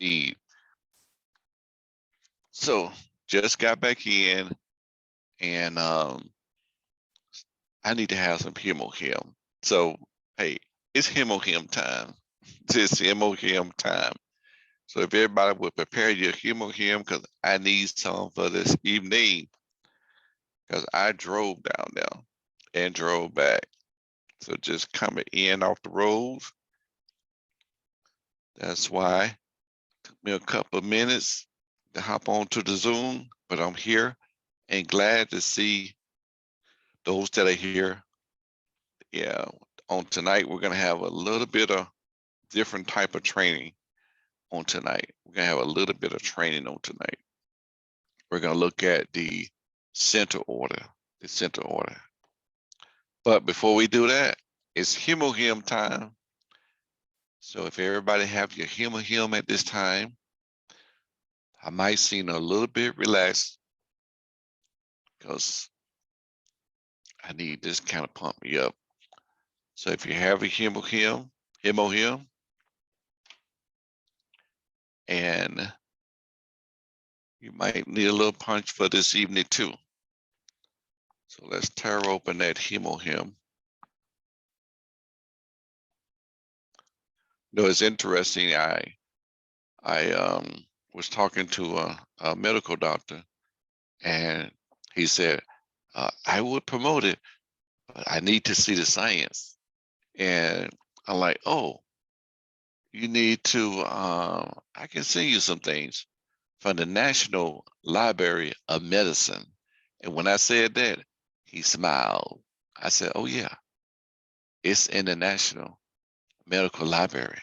need. So just got back in, and I need to have some hemohim. So hey, it's hemohim time. It's hemohim time. So if everybody would prepare your hemohim, because I need some for this evening, because I drove down there and drove back. So just coming in off the roads. That's why it took me a couple of minutes to hop onto the Zoom, but I'm here and glad to see those that are here. Yeah, on tonight, we're gonna have a little bit of different type of training on tonight. We're gonna have a little bit of training on tonight. We're gonna look at the center order, But before we do that, it's hemohim time. So if everybody have your hemohim at this time, I might seem a little bit relaxed because I need this kind of pump me up. So if you have a hemohim, and you might need a little punch for this evening too. So let's tear open that hemohim. You know, it's interesting. I was talking to a medical doctor, and he said, I would promote it, but I need to see the science. And I'm like, oh, you need to, I can send you some things from the National Library of Medicine. And when I said that, he smiled. I said, oh yeah, it's in the National Medical Library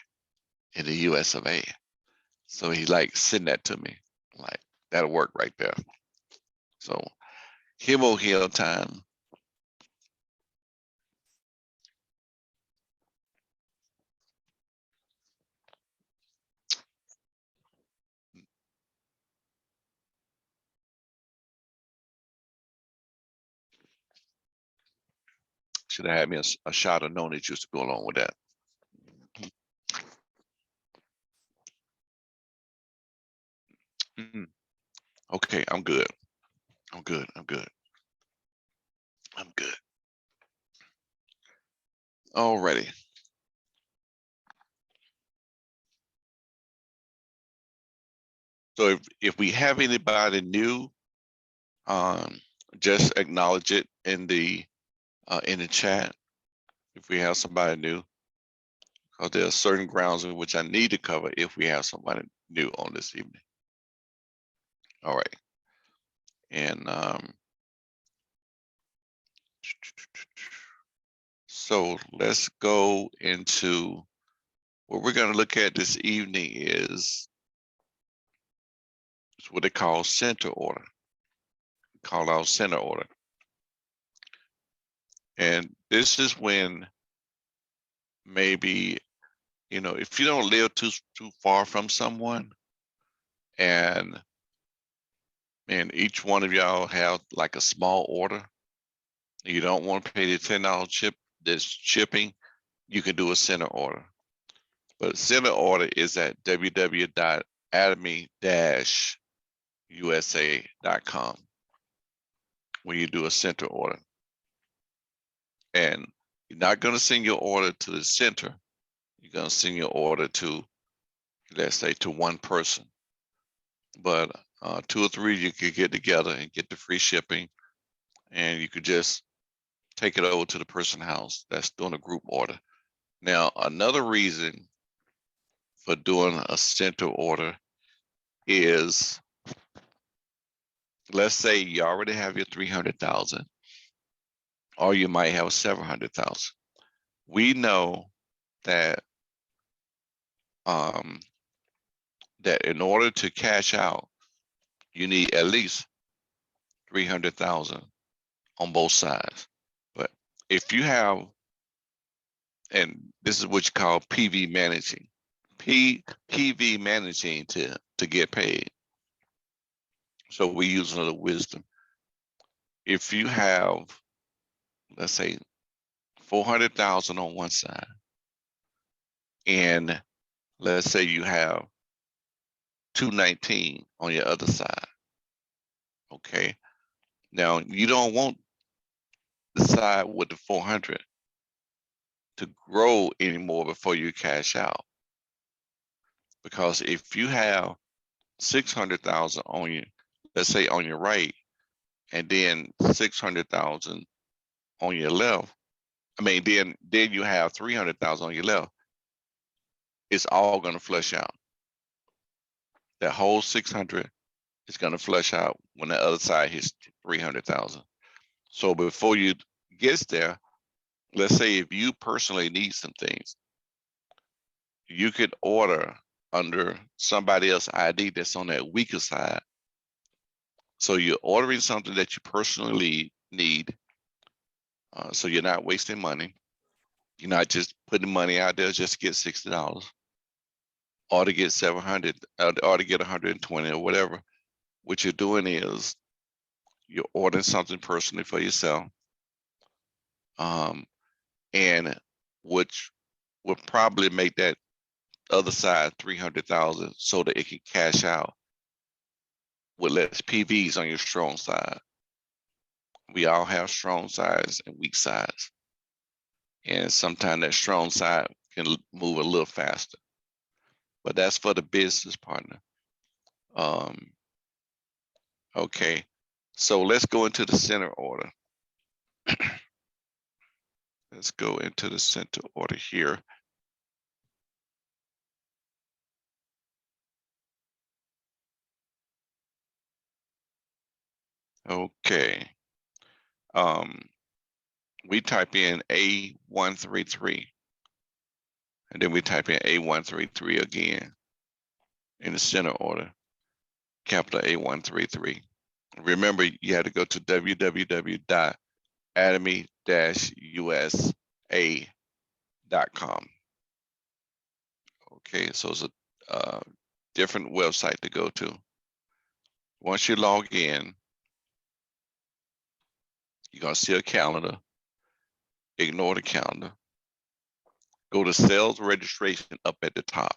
in the US of A. So he like send that to me. Like, that'll work right there. So hemohim time. Should have had me a shot of noni juice to go along with that. Okay, I'm good. I'm good. I'm good. I'm good. Alrighty. So if we have anybody new, just acknowledge it in the chat. If we have somebody new, because there are certain grounds in which I need to cover if we have somebody new on this evening. All right. And so let's go into what we're going to look at this evening is what they call center order. Call out center order. And this is when maybe, you know, if you don't live too far from someone, and each one of y'all have like a small order, you don't want to pay the $10 chip that's shipping, you can do a center order. But center order is at www.atomy-usa.com when you do a center order. And you're not going to send your order to the center. You're going to send your order to, let's say, to one person. But 2 or 3, you could get together and get the free shipping, and you could just take it over to the person's house that's doing a group order. Now, another reason for doing a center order is, let's say you already have your 300,000, or you might have 700,000. We know that that in order to cash out, you need at least 300,000 on both sides. But if you have, and this is what you call PV managing, PV managing to get paid. So we use another wisdom. If you have, let's say, 400,000 on one side, and let's say you have 219 on your other side. Okay. Now you don't want the side with the 400 to grow anymore before you cash out. Because if you have 600,000 on you, let's say on your right, and then 600,000 on your left, I mean, then you have 300,000 on your left, it's all going to flush out. That whole 600 is going to flush out when the other side hits 300,000. So before you gets there, let's say if you personally need some things, you could order under somebody else's ID that's on that weaker side. So you're ordering something that you personally need. So you're not wasting money. You're not just putting money out there just to get $60 or to get 700 or to get 120 or whatever. What you're doing is you're ordering something personally for yourself, and which will probably make that other side 300,000 so that it can cash out with less PVs on your strong side. We all have strong sides and weak sides, and sometimes that strong side can move a little faster, but that's for the business partner. Okay, so let's go into the center order. Let's go into the center order here. Okay. We type in A133, and then we type in A133 again in the center order, capital A133. Remember, you had to go to www.atomy-usa.com. Okay, so it's a different website to go to. Once you log in, you're gonna see a calendar. Ignore the calendar. Go to sales registration up at the top.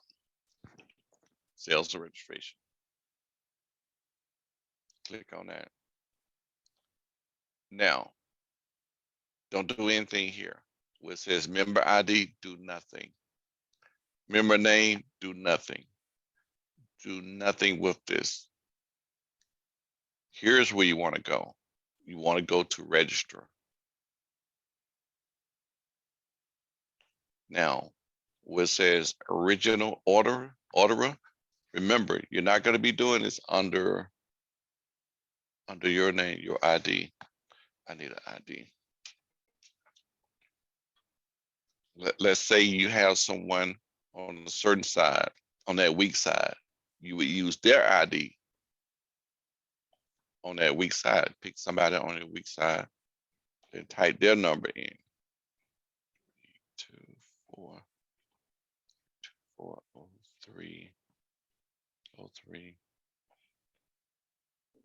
Sales registration. Click on that. Now, don't do anything here. Where it says member ID, do nothing. Member name, do nothing. Do nothing with this. Here's where you want to go. You want to go to register. Now, where it says original orderer, remember, you're not going to be doing this under your name, your ID. I need an ID. Let's say you have someone on a certain side, on that weak side. You would use their ID on that weak side. Pick somebody on the weak side and type their number in. 2403 03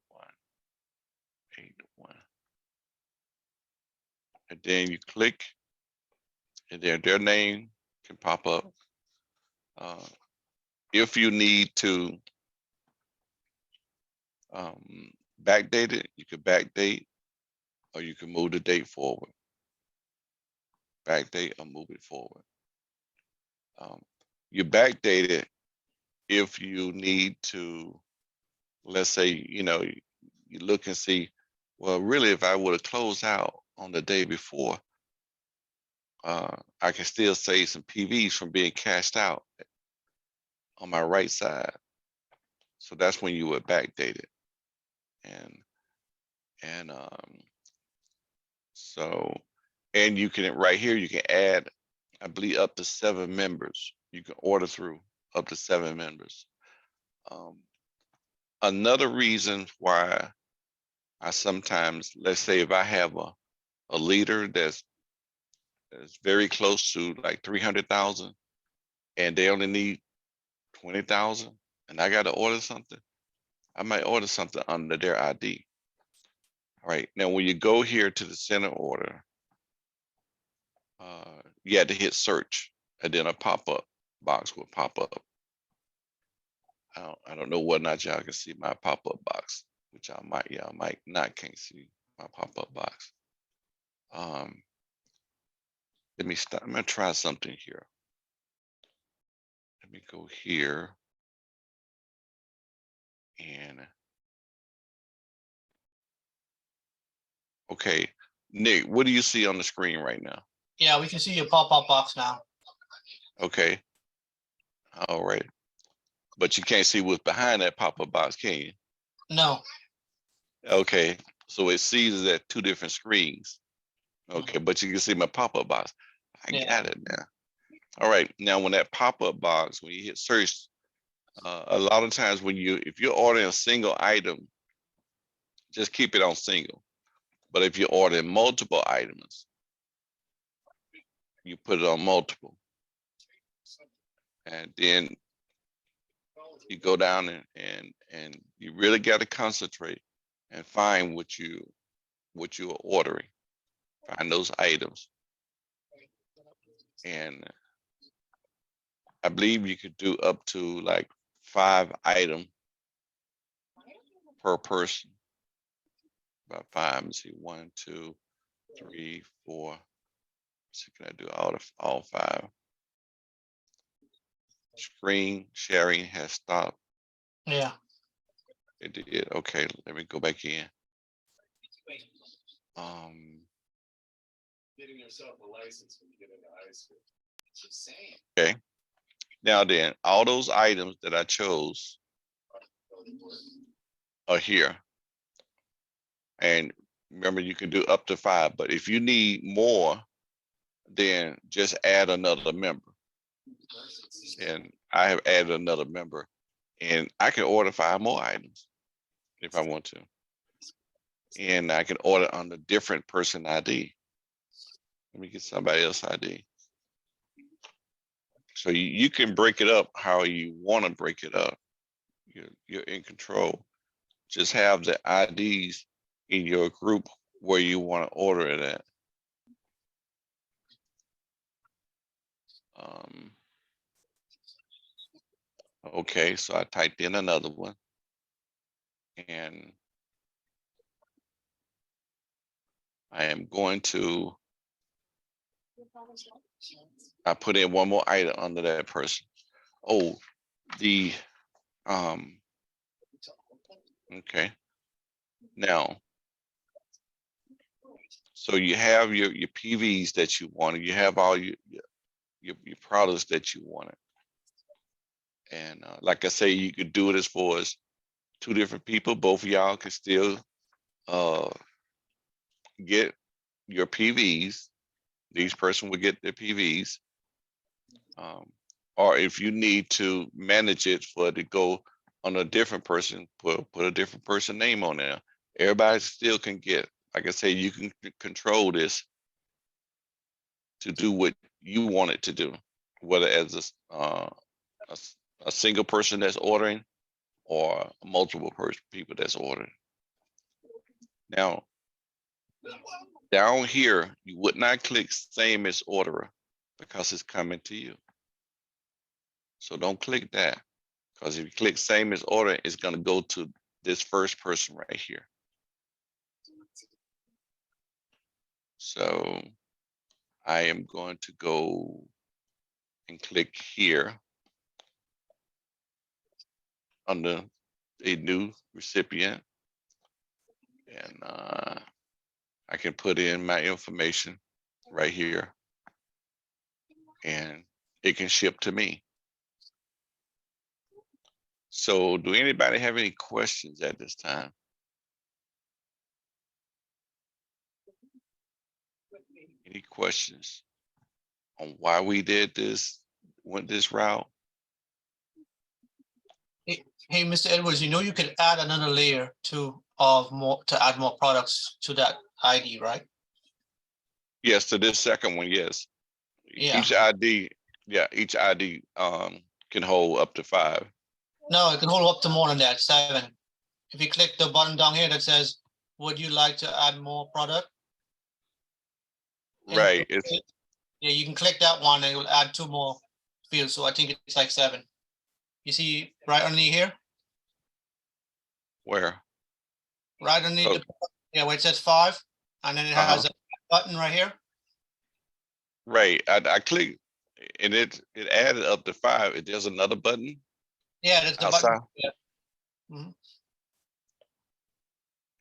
181. And then you click, and then their name can pop up. If you need to backdate it, you can backdate, or you can move the date forward. Backdate or move it forward. You backdate it if you need to, let's say, you look and see, well, really, if I would have closed out on the day before, I can still save some PVs from being cashed out on my right side. So that's when you would backdate it. And you can, right here, you can add, I believe, up to 7 members. You can order through up to 7 members. Another reason why I sometimes, let's say if I have a leader that's very close to like 300,000 and they only need 20,000 and I got to order something, I might order something under their ID. All right, now when you go here to the center order, you had to hit search, and then a pop-up box will pop up. I don't know whether or not y'all can see my pop-up box, which y'all might not can't see my pop-up box. Let me start. I'm gonna try something here. Let me go here and okay, Nick, what do you see on the screen right now? Yeah, we can see your pop-up box now. Okay, all right, but you can't see what's behind that pop-up box, can you? No. Okay, so it sees it at two different screens. Okay, but you can see my pop-up box. I got it now. All right, now when that pop-up box, when you hit search, a lot of times if you're ordering a single item, just keep it on single. But if you're ordering multiple items, you put it on multiple. And then you go down and you really got to concentrate and find what you're ordering. Find those items. And I believe you could do up to like 5 items per person. About 5. Let me see. 1, 2, 3, 4. So can I do all 5? Screen sharing has stopped. Yeah. It did. Okay, let me go back in. Getting yourself a license when you get into high school. Okay. Now then, all those items that I chose are here. And remember, you can do up to 5, but if you need more, then just add another member. And I have added another member, and I can order 5 more items if I want to. And I can order on a different person ID. Let me get somebody else ID. So you can break it up how you want to break it up. You're in control. Just have the IDs in your group where you want to order it at. Okay, so I typed in another one. And I am going to, I put in one more item under that person. Oh, okay. Now, so you have your PVs that you wanted. You have all your products that you wanted. And like I say, you could do it as far as 2 different people. Both of y'all can still get your PVs. These person will get their PVs. Or if you need to manage it for it to go on a different person, put a different person name on there. Everybody still can get, like I say, you can control this to do what you want it to do, whether as a single person that's ordering or multiple people that's ordering. Now, down here, you would not click same as orderer because it's coming to you. So don't click that, because if you click same as order, it's going to go to this first person right here. So I am going to go and click here under a new recipient. And I can put in my information right here. And it can ship to me. So do anybody have any questions at this time? Any questions on why we did this, went this route? Hey, Mr. Edwards, you know you could add another layer to add more products to that ID, right? Yes, to this second one, yes. Yeah. Each ID, each ID can hold up to 5. No, it can hold up to more than that, 7. If you click the button down here that says, would you like to add more product? Right. Yeah, you can click that one and it will add 2 more fields. So I think it's like 7. You see right underneath here, Where? right underneath Oh, the, yeah, where it says 5, and then it has a button right here. right. I clicked and it added up to 5. There's another button Yeah, there's a button. outside. Yeah. Mhm.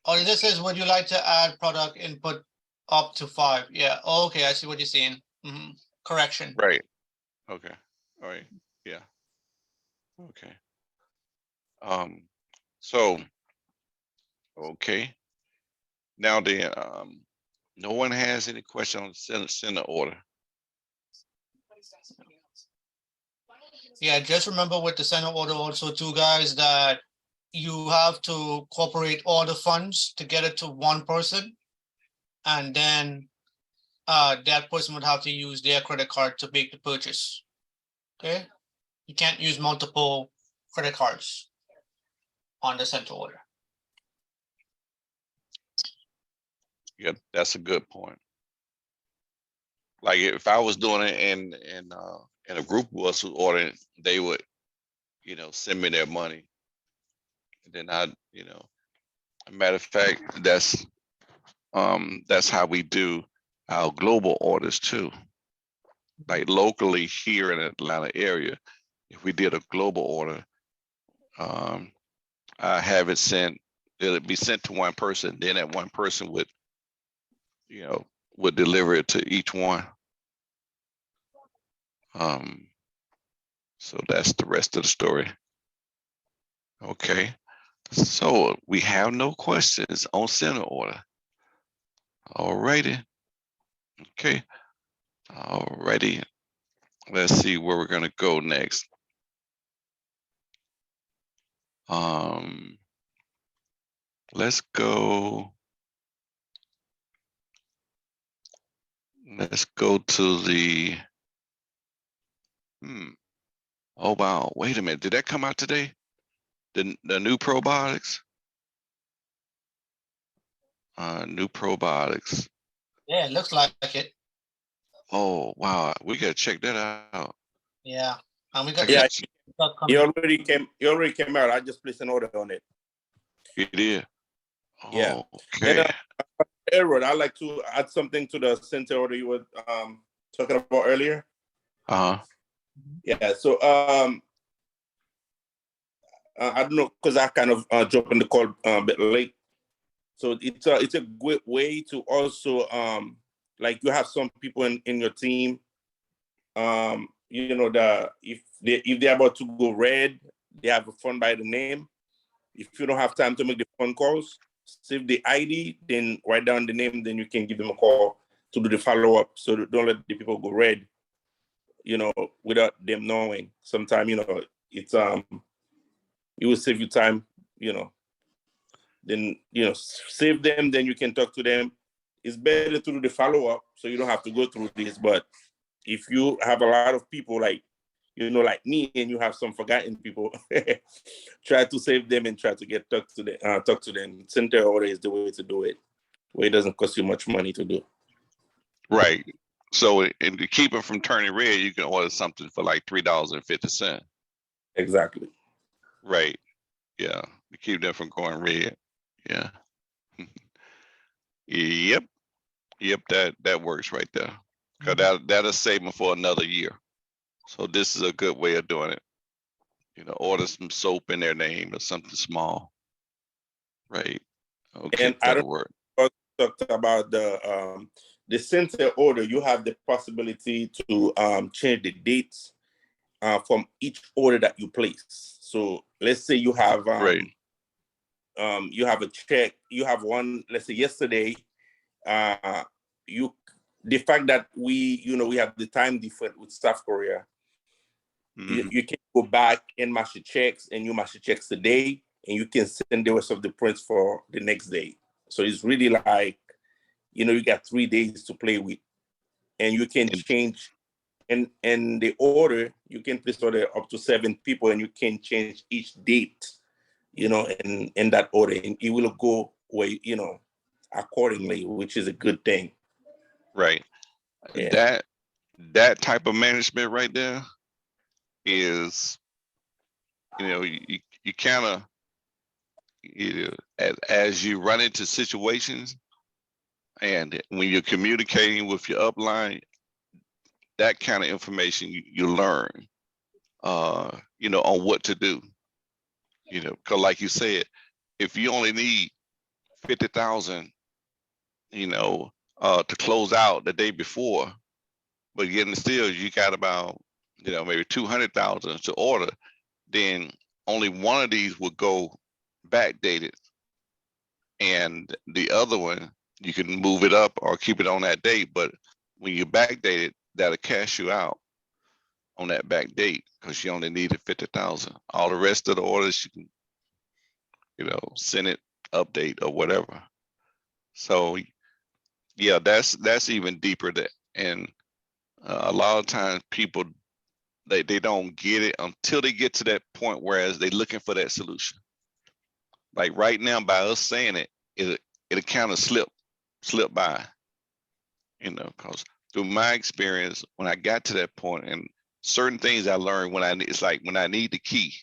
Oh, this says, would you like to add product input up to 5? Yeah, okay, I see what you're saying. Correction. Right. Okay. All right. Yeah. Okay. So okay. Now then, no one has any question on the center order. Yeah, just remember with the center order also too, guys, that you have to incorporate all the funds to get it to one person. And then that person would have to use their credit card to make the purchase. Okay? You can't use multiple credit cards on the center order. Yeah, that's a good point. Like if I was doing it and a group was ordering, they would, send me their money. And then a matter of fact, that's how we do our global orders too. Like locally here in the Atlanta area, if we did a global order, I have it sent, it'll be sent to one person, then that one person would deliver it to each one. So that's the rest of the story. Okay. So we have no questions on center order. All righty. Okay. All righty. Let's see where we're gonna go next. Let's go. Let's go to the. Oh wow! Wait a minute. Did that come out today? The new probiotics. New probiotics. Yeah, it looks like it. Oh wow! We gotta check that out. Yeah. And we got Yeah, stuff he coming. already came out. I just placed an order on it. You did. Yeah. Okay. And Edward, I'd like to add something to the center order you were talking about earlier. Yeah. So I don't know, because I kind of jumped in the call a bit late. So it's a great way to also like you have some people in your team, that if they're about to go red, they have a phone by the name. If you don't have time to make the phone calls, save the ID, then write down the name, then you can give them a call to do the follow-up. So don't let the people go red, without them knowing. Sometimes, it's it will save you time, then, save them, then you can talk to them. It's better to do the follow-up so you don't have to go through this. But if you have a lot of people like me, and you have some forgotten people, try to save them and try to talk to them. Center order is the way to do it, where it doesn't cost you much money to do. Right. So, and to keep it from turning red, you can order something for like $3.50. Exactly. Right. Yeah. To keep them from going red. Yeah. Yep. Yep. That works right there. Cause that'll save them for another year. So this is a good way of doing it. Order some soap in their name or something small. Right. Okay. And I That'll don't work. talk about the center order. You have the possibility to change the dates from each order that you place. So let's say you have Right. You have a check. You have one. Let's say yesterday, the fact that we have the time different with South Korea. You can go back and match the checks, and you match the checks today, and you can send the rest of the prints for the next day. So it's really like, you got 3 days to play with, and you can change. And the order, you can place order up to 7 people, and you can change each date, in that order, and it will go way, accordingly, which is a good thing. Right. Yeah. That type of management right there is you kind of, as you run into situations and when you're communicating with your upline, that kind of information you learn, on what to do, because like you said, if you only need 50,000, to close out the day before, but getting still you got about, maybe 200,000 to order, then only one of these would go backdated, and the other one you can move it up or keep it on that date. But when you backdate it, that'll cash you out on that back date because you only needed 50,000. All the rest of the orders you can, send it, update or whatever. So yeah, that's even deeper. And a lot of times people they don't get it until they get to that point, whereas they're looking for that solution. Like right now, by us saying it kind of slip by, because through my experience, when I got to that point and certain things I learned it's like when I need the key,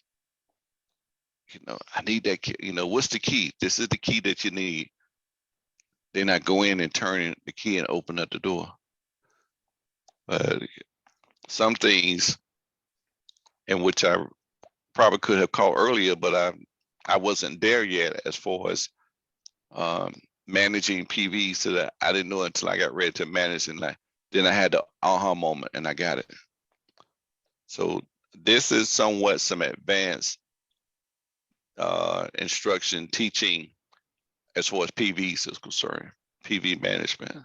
I need that key, what's the key? This is the key that you need. Then I go in and turn in the key and open up the door. But some things in which I probably could have called earlier, but I wasn't there yet as far as managing PVs, so that I didn't know until I got ready to manage, and then I had the aha moment and I got it. So this is somewhat some advanced instruction teaching as far as PVs is concerned, PV management.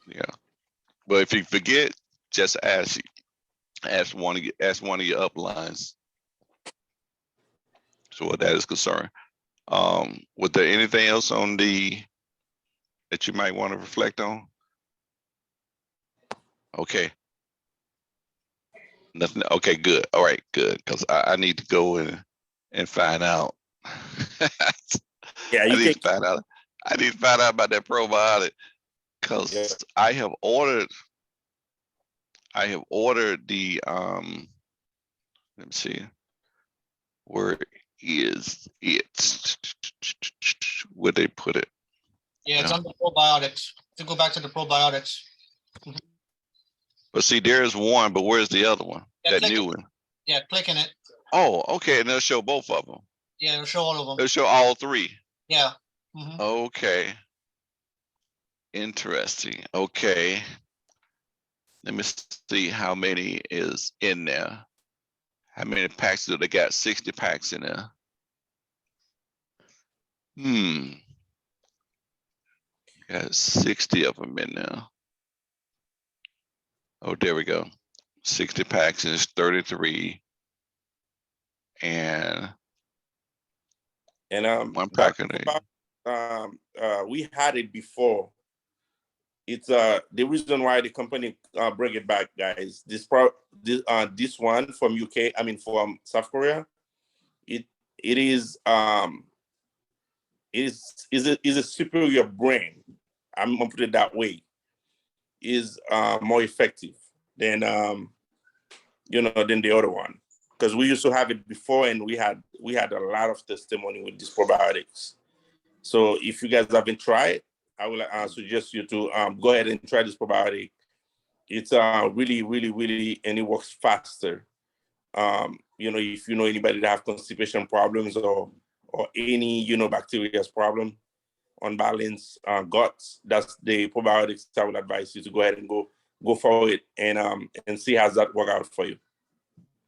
Yeah, but if you forget, just ask one of your uplines. So what that is concerned. Was there anything else on that you might want to reflect on? Okay. Nothing. Okay, good. All right, good. Because I need to go and find out. Yeah, I need to find out. I need to find out about that probiotic because I have ordered the let me see. Where is it? Where they put it? Yeah, it's on the probiotics. To go back to the probiotics. But see, there's one, but where's the other one? Yeah, that new one. Yeah, clicking it. Oh, okay, and they'll show both of them. Yeah, it'll show all of them. It'll show all three. Yeah. Okay. Interesting. Okay. Let me see how many is in there. How many packs do they got? 60 packs in there. Got 60 of them in there. Oh, there we go. 60 packs is 33. And one pack of it. We had it before. It's the reason why the company bring it back, guys. This one from UK, I mean from South Korea, it is a superior brand. I'm gonna put it that way. Is more effective than than the other one, because we used to have it before and we had a lot of testimony with these probiotics. So if you guys haven't tried, I will suggest you to go ahead and try this probiotic. It's really, really, really, and it works faster. If you know anybody that have constipation problems or any bacterial problem, unbalanced guts, that's the probiotics I would advise you to go ahead and go for it and see how that work out for you.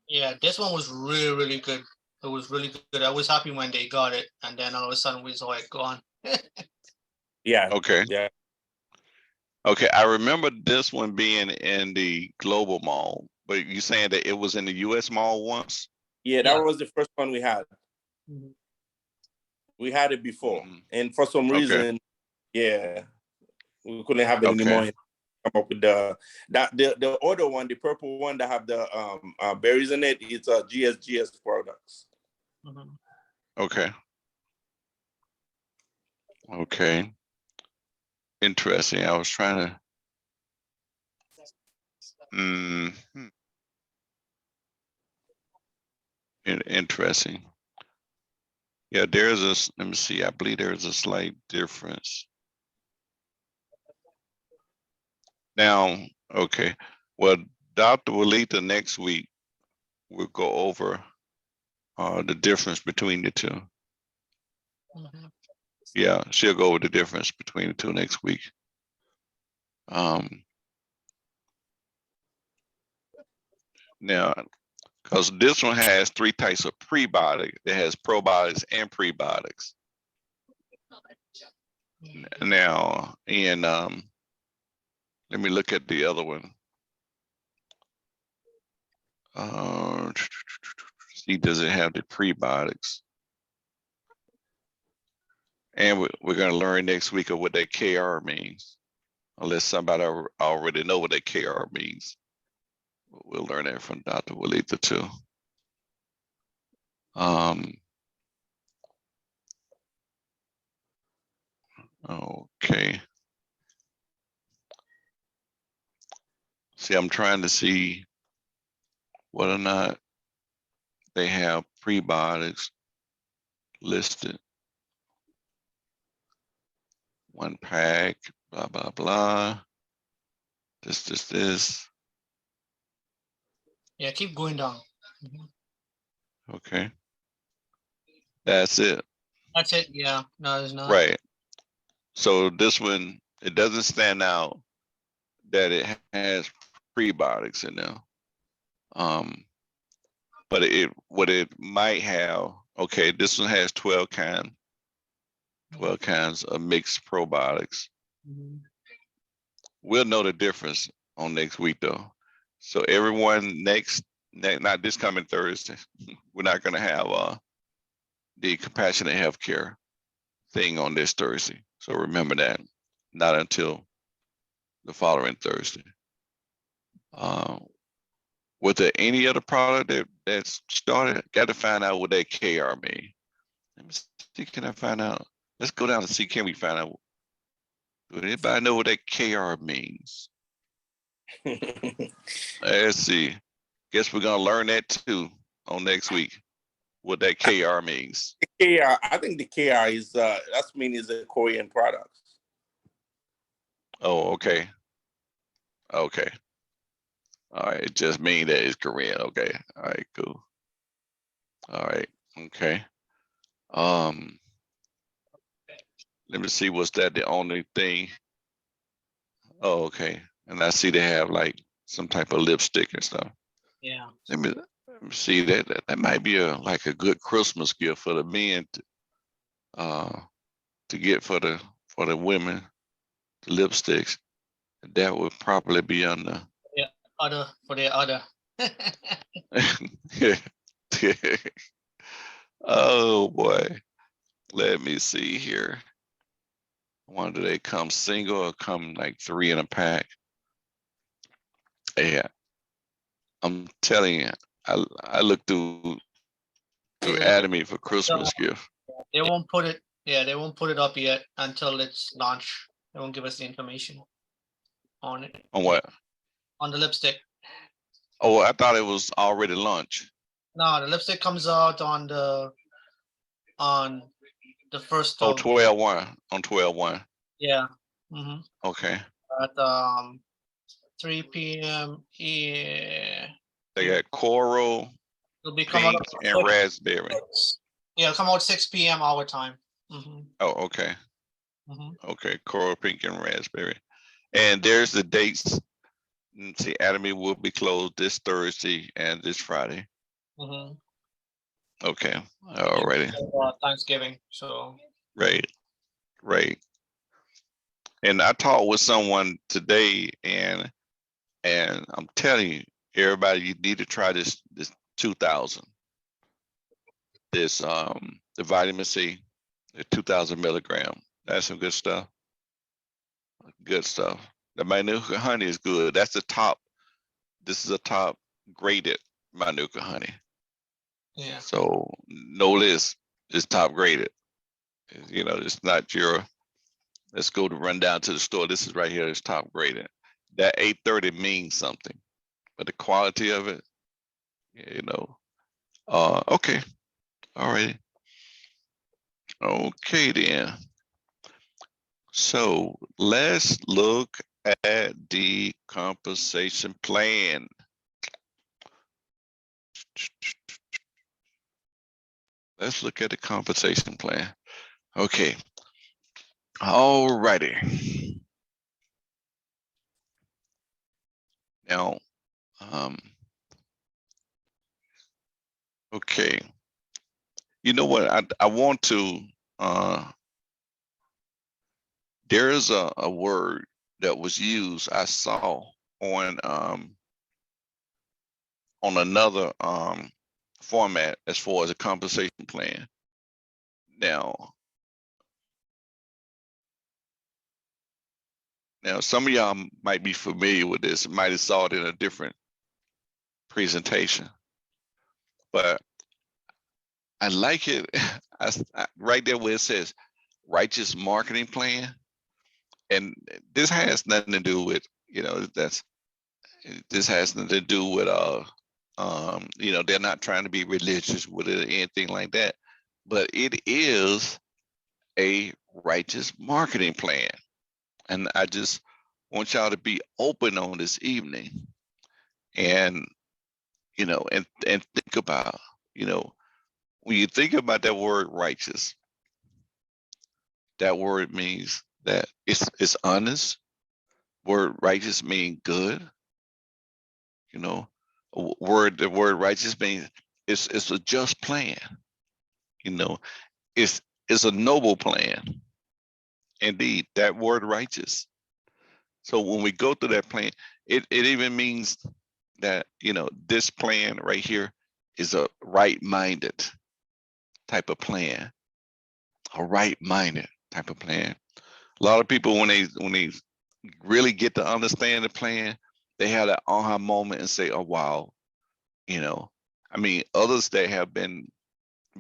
Yeah, this one was really, really good. It was really good. I was happy when they got it, and then all of a sudden we saw it gone. Yeah. Okay. Yeah. Okay, I remember this one being in the global mall, but you saying that it was in the US mall once? Yeah, that was the first one we had. We had it before, and for some reason, we couldn't have it anymore. Come up with the other one, the purple one that have the berries in it. It's a GSGS products. Okay. Okay. Interesting. I was trying to. Interesting. Yeah, there's a, let me see, I believe there's a slight difference. Now, okay, well, Dr. Walita next week, we'll go over the difference between the two. Mhm. Yeah, she'll go over the difference between the two next week. Now, because this one has 3 types of prebiotics. It has probiotics and prebiotics. Now, and let me look at the other one. See, does it have the prebiotics? And we're going to learn next week of what that KR means, unless somebody already know what that KR means. We'll learn that from Dr. Walita too. Okay. See, I'm trying to see whether or not they have prebiotics listed. 1 pack, blah, blah, blah. This. Yeah, keep going down. Mhm. Okay. That's it. That's it. Yeah, no, there's not. Right. So this one, it doesn't stand out that it has prebiotics in there. But what it might have, okay, this one has 12 kinds of mixed probiotics. Mhm. We'll know the difference on next week though. So everyone not this coming Thursday, we're not gonna have the compassionate healthcare thing on this Thursday. So remember that, not until the following Thursday. Was there any other product that started? Got to find out what that KR mean. Let me see, can I find out? Let's go down and see, can we find out? Do anybody know what that KR means? Let's see. Guess we're gonna learn that too on next week, what that KR means. KR, I think the KR is that's mean is a Korean product. Oh, okay. Okay. All right. It just mean that it's Korean. Okay. All right, cool. All right. Okay. Let me see, was that the only thing? Oh, okay. And I see they have like some type of lipstick and stuff. Yeah. Let me see that might be like a good Christmas gift for the men to get for the women, the lipsticks. That would probably be on the For the other. Oh boy. Let me see here. I wonder, do they come single or come like 3 in a pack? Yeah. I'm telling you, I looked through Atomy for Christmas gift. They won't put it. Yeah, they won't put it up yet until it's launched. They won't give us the information on it. On what? On the lipstick. Oh, I thought it was already launched. No, the lipstick comes out on the first Oh, of 12/1 on 12/1. yeah. Mm-hmm. Okay. At 3 p.m. Yeah. They got coral, It'll be come out pink, and raspberry. Yeah, it'll come out 6 p.m. our time. Mm-hmm. Oh, okay. Mm-hmm. Okay, coral, pink, and raspberry. And there's the dates. See, Atomy will be closed this Thursday and this Friday. Mm-hmm. Okay, alrighty. Thanksgiving. So Right. And I talked with someone today, and I'm telling you, everybody, you need to try this 2000. This the vitamin C, the 2000 milligram. That's some good stuff. Good stuff. The Manuka honey is good. That's the top. This is a top graded Manuka honey. yeah. So know this, it's top graded. You know, it's not your, let's go to run down to the store. This is right here, it's top graded. That 830 means something, but the quality of it, you know, Okay. All right. Okay then. So let's look at the compensation plan. Let's look at the compensation plan. Okay. All righty. Now, okay. You know what? I want to, there is a word that was used, I saw on another format as far as a compensation plan. Now some of y'all might be familiar with this, might have saw it in a different presentation, but I like it. Right there where it says righteous marketing plan, and this has nothing to do with, this has nothing to do with they're not trying to be religious with it or anything like that, but it is a righteous marketing plan. And I just want y'all to be open on this evening, and and think about, when you think about that word righteous, that word means that it's honest. Word righteous means good. The word righteous means it's a just plan. You know, it's a noble plan. Indeed, that word righteous. So when we go through that plan, it even means that, this plan right here is a right-minded type of plan. A right-minded type of plan. A lot of people, when they really get to understand the plan, they have that aha moment and say, "Oh wow," I mean, others that have been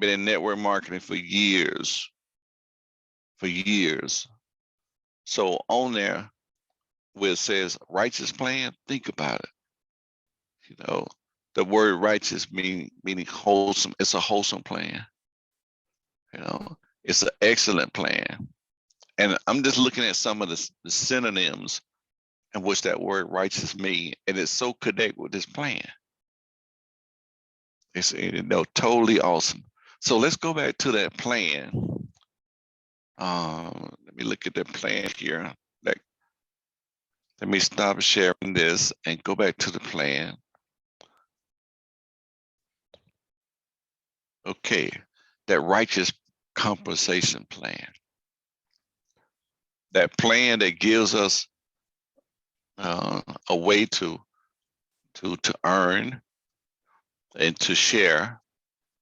in network marketing for years, So on there where it says righteous plan, think about it. The word righteous meaning wholesome. It's a wholesome plan. It's an excellent plan. And I'm just looking at some of the synonyms in which that word righteous mean, and it's so connected with this plan. It's totally awesome. So let's go back to that plan. Let me look at the plan here. Let me stop sharing this and go back to the plan. Okay, that righteous compensation plan. That plan that gives us a way to earn and to share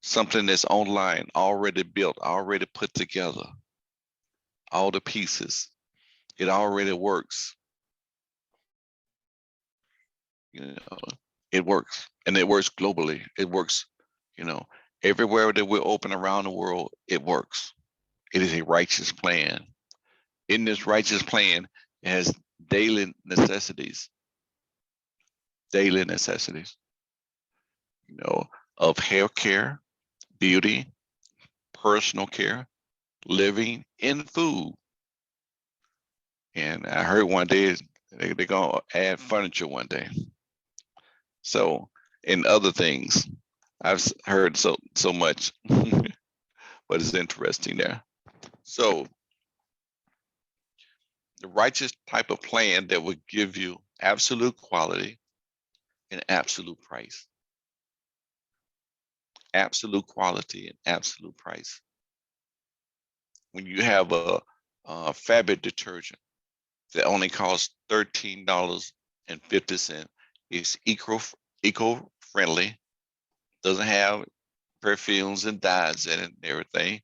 something that's online, already built, already put together, all the pieces. It already works. It works, and it works globally. It works, everywhere that we're open around the world, it works. It is a righteous plan. In this righteous plan, it has daily necessities, of health care, beauty, personal care, living, and food. And I heard one day they're going to add furniture one day. So, and other things. I've heard so much, but it's interesting there. So, the righteous type of plan that would give you absolute quality and absolute price. Absolute quality and absolute price. When you have a fabric detergent that only costs $13.50, it's eco-friendly, doesn't have perfumes and dyes in it and everything,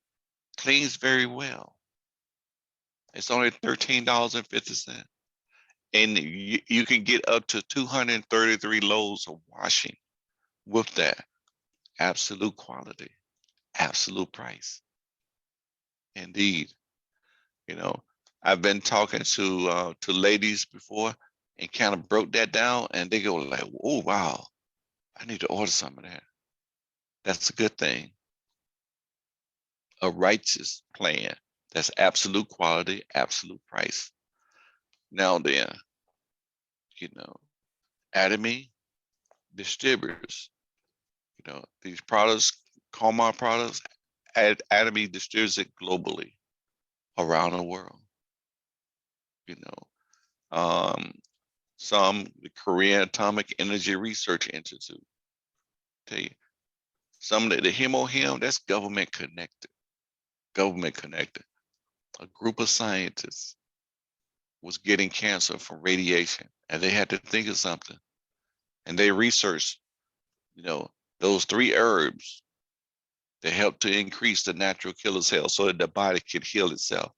cleans very well. It's only $13.50. And you can get up to 233 loads of washing with that. Absolute quality, absolute price. Indeed. I've been talking to ladies before and kind of broke that down, and they go like, "Oh wow, I need to order some of that. That's a good thing. A righteous plan. That's absolute quality, absolute price. Now then, Atomy distributors, these products, Comar products, Atomy distributes it globally around the world. Some, the Korean Atomic Energy Research Institute. Tell you, some of the HEMO-HEM, that's government connected. Government connected. A group of scientists was getting cancer from radiation, and they had to think of something. And they researched, those 3 herbs that help to increase the natural killer cells so that the body can heal itself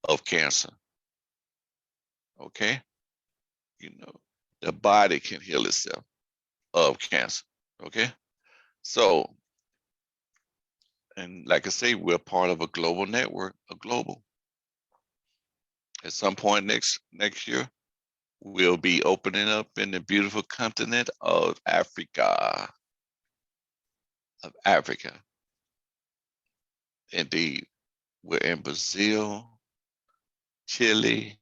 of cancer. Okay? The body can heal itself of cancer. Okay? So, and like I say, we're part of a global network, At some point next year, we'll be opening up in the beautiful continent of Africa. Indeed, we're in Brazil, Chile,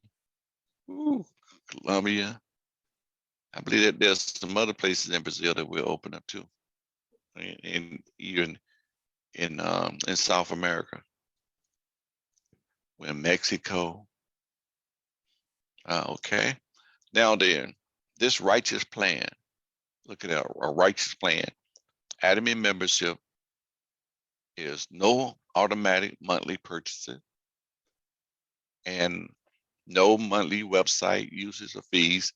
Colombia. I believe that there's some other places in Brazil that we'll open up too, and even in South America. We're in Mexico. Okay. Now then, this righteous plan. Look at that, a righteous plan. Atomy membership is no automatic monthly purchases and no monthly website uses or fees,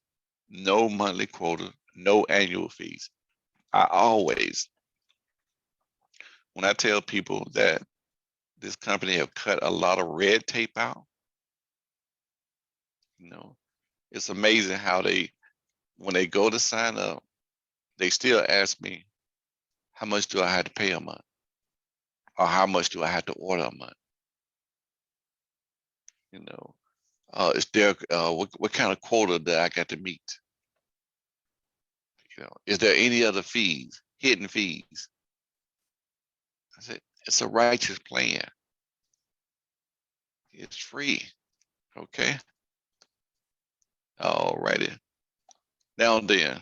no monthly quota, no annual fees. I always, when I tell people that this company have cut a lot of red tape out, it's amazing how when they go to sign up, they still ask me, how much do I have to pay a month? Or how much do I have to order a month? Is there what kind of quota that I got to meet? Is there any other fees, hidden fees? I said, it's a righteous plan. It's free. Okay. All righty. Now then,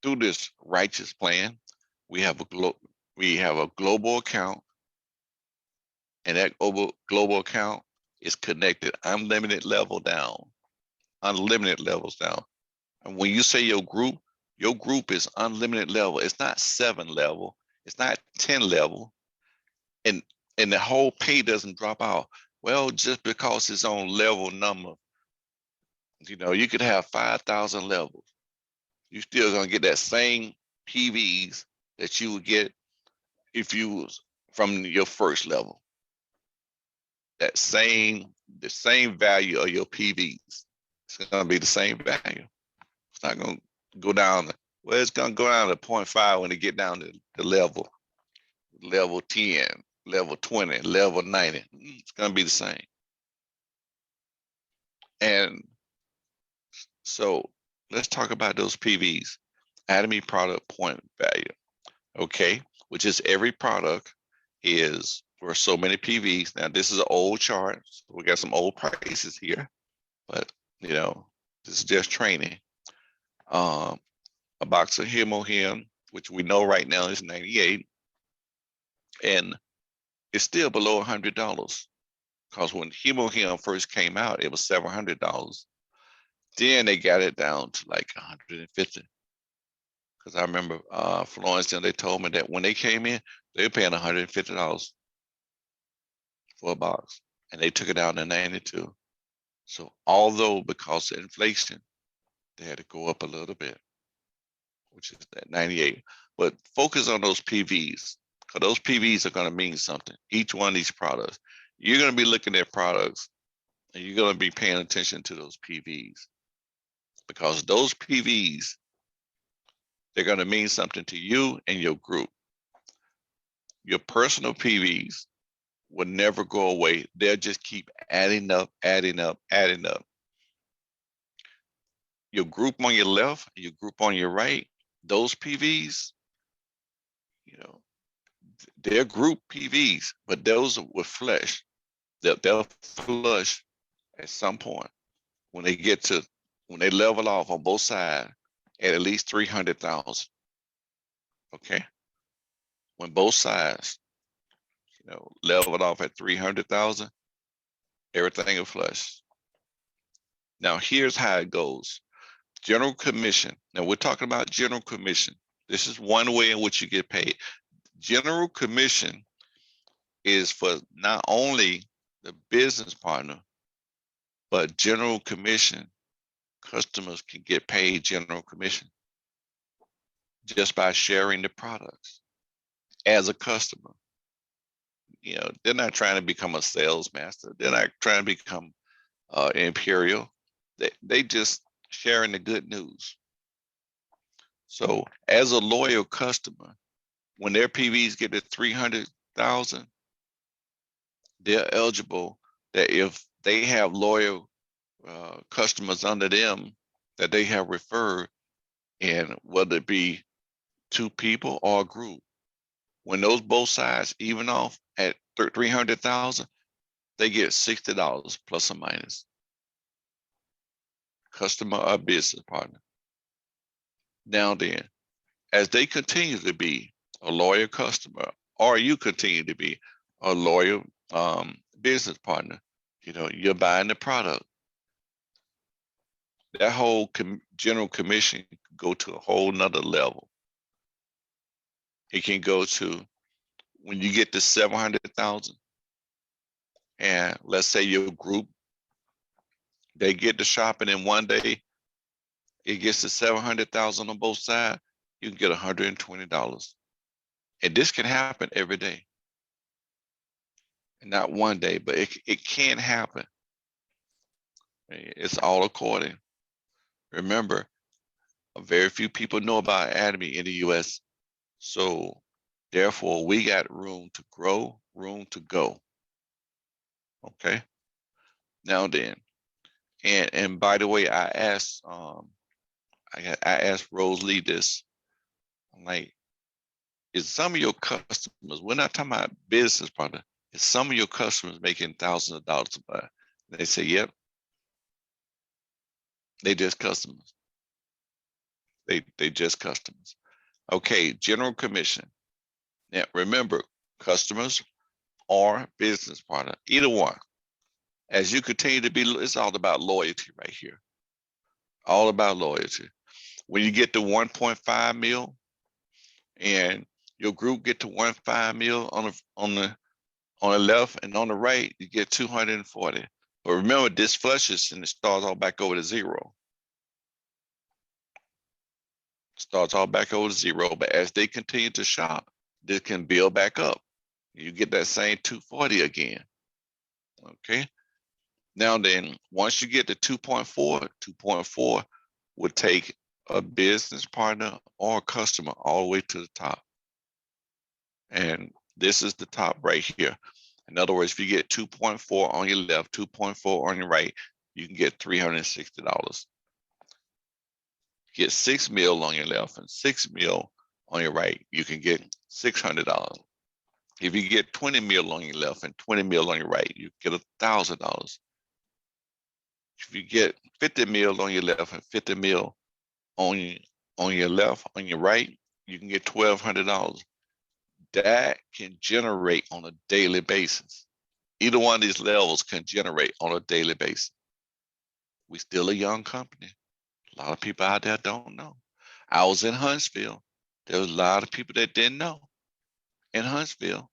through this righteous plan, we have a global account, and that global account is connected unlimited levels down. And when you say your group is unlimited level. It's not 7 level. It's not 10 level. And the whole pay doesn't drop out. Well, just because it's on level number, you could have 5,000 levels. You still gonna get that same PVs that you would get if you was from your first level. The same value of your PVs. It's gonna be the same value. It's not gonna go down. Well, it's gonna go down to 0.5 when it get down to the level 10, level 20, level 90. It's gonna be the same. And so let's talk about those PVs. Atomy product point value. Okay, which is every product is for so many PVs. Now this is an old chart. So we got some old prices here, but this is just training. A box of HEMO-HEM, which we know right now is 98, and it's still below $100 because when HEMO-HEM first came out, it was $700. Then they got it down to like 150. Because I remember Florence, they told me that when they came in, they were paying $150 for a box, and they took it down to 92. So although because of inflation, they had to go up a little bit, which is that 98. But focus on those PVs, because those PVs are going to mean something. Each one of these products, you're going to be looking at products, and you're going to be paying attention to those PVs, because those PVs, they're going to mean something to you and your group. Your personal PVs will never go away. They'll just keep adding up. Your group on your left, your group on your right, those PVs, they're group PVs, but those with flush, they'll flush at some point when they get to, when they level off on both sides at least 300,000. Okay, when both sides, leveled off at 300,000, everything will flush. Now here's how it goes. General commission. Now we're talking about general commission. This is one way in which you get paid. General commission is for not only the business partner, but general commission, customers can get paid general commission just by sharing the products as a customer. They're not trying to become a sales master. They're not trying to become imperial. They just sharing the good news. So as a loyal customer, when their PVs get to 300,000, they're eligible that if they have loyal customers under them that they have referred, and whether it be 2 people or a group, when those both sides even off at 300,000, they get $60 plus or minus. Customer or business partner. Now then, as they continue to be a loyal customer, or you continue to be a loyal business partner, you're buying the product. That whole general commission can go to a whole nother level. It can go to when you get to 700,000, and let's say your group, they get to shopping in one day, it gets to 700,000 on both sides, you can get $120. And this can happen every day. And not one day, but it can happen. It's all according. Remember, very few people know about Atomy in the US. So therefore, we got room to grow, room to go. Okay. Now then, and by the way, I asked Rose Lee this. I'm like, is some of your customers, we're not talking about business partner, is some of your customers making thousands of dollars a month? They say, yep. They just customers. They just customers. Okay, general commission. Now remember, customers or business partner, either one. As you continue to be, it's all about loyalty right here. All about loyalty. When you get to 1.5 mil and your group get to 1.5 mil on the left, and on the right, you get 240. But remember, this flushes and it starts all back over to zero. Starts all back over to zero, but as they continue to shop, this can build back up. You get that same 240 again. Okay. Now then, once you get to 2.4 would take a business partner or a customer all the way to the top. And this is the top right here. In other words, if you get 2.4 on your left, 2.4 on your right, you can get $360. Get 6 mil on your left and 6 mil on your right, you can get $600. If you get 20 mil on your left and 20 mil on your right, you get $1,000. If you get 50 mil on your left and 50 mil on your left, on your right, you can get $1,200. That can generate on a daily basis. Either one of these levels can generate on a daily basis. We're still a young company. A lot of people out there don't know. I was in Huntsville. There was a lot of people that didn't know. In Huntsville,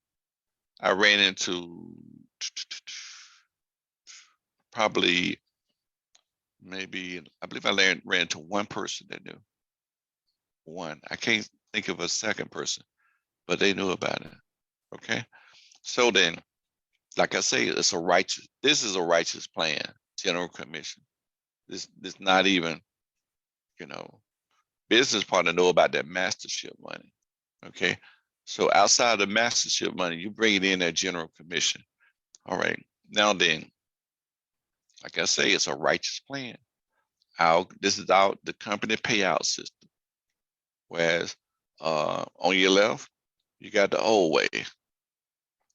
I ran into probably maybe, I believe I ran into one person that knew. One. I can't think of a second person, but they knew about it. Okay. So then, like I say, this is a righteous plan, general commission. This not even, business partner know about that mastership money. Okay. So outside of the mastership money, you bring it in that general commission. All right. Now then, like I say, it's a righteous plan. This is the company payout system. Whereas on your left, You got the old way,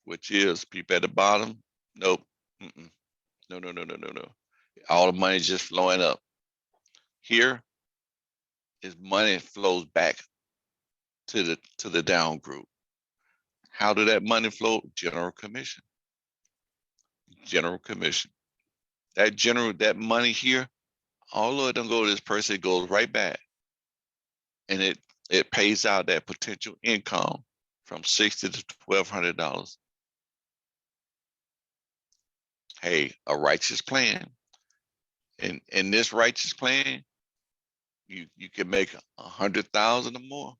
which is people at the bottom. Nope. Mm-mm. No, no, no, no, no, no. All the money just flowing up. Here is money flows back to the down group. How did that money flow? General commission. General commission. That money here, all of it don't go to this person, it goes right back. And it pays out that potential income from $60 to $1,200. Hey, a righteous plan. And in this righteous plan, you can make 100,000 or more.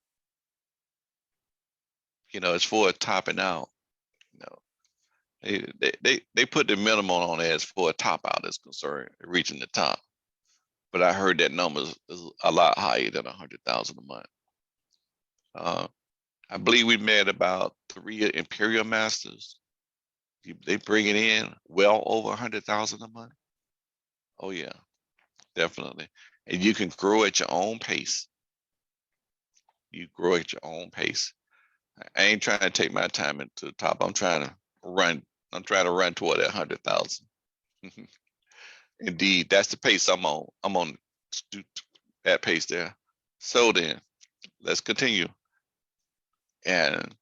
You know, it's for a topping out. You know, they put the minimum on it as for a top out is concerned, reaching the top. But I heard that number is a lot higher than 100,000 a month. I believe we met about 3 Imperial Masters. They bring it in well over 100,000 a month. Oh yeah, definitely. And you can grow at your own pace. You grow at your own pace. I ain't trying to take my time into the top. I'm trying to run toward that 100,000. Indeed, that's the pace I'm on. I'm on that pace there. So then, let's continue. And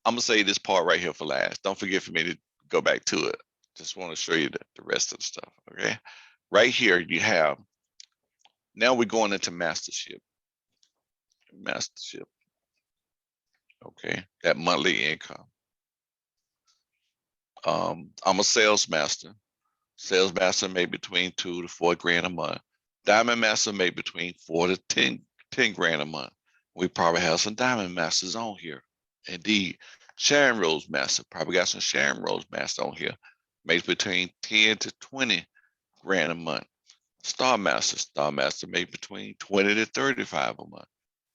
I'm gonna say this part right here for last. Don't forget for me to go back to it. Just want to show you the rest of the stuff. Okay. Right here, you have, now we're going into mastership. Mastership. Okay. That monthly income. I'm a sales master. Sales master made between 2 to 4 grand a month. Diamond master made between 4 to 10 grand a month. We probably have some diamond masters on here. Indeed. Sharon Rose master, probably got some Sharon Rose master on here. Makes between 10 to 20 grand a month. Star master makes between 20 to 35 a month.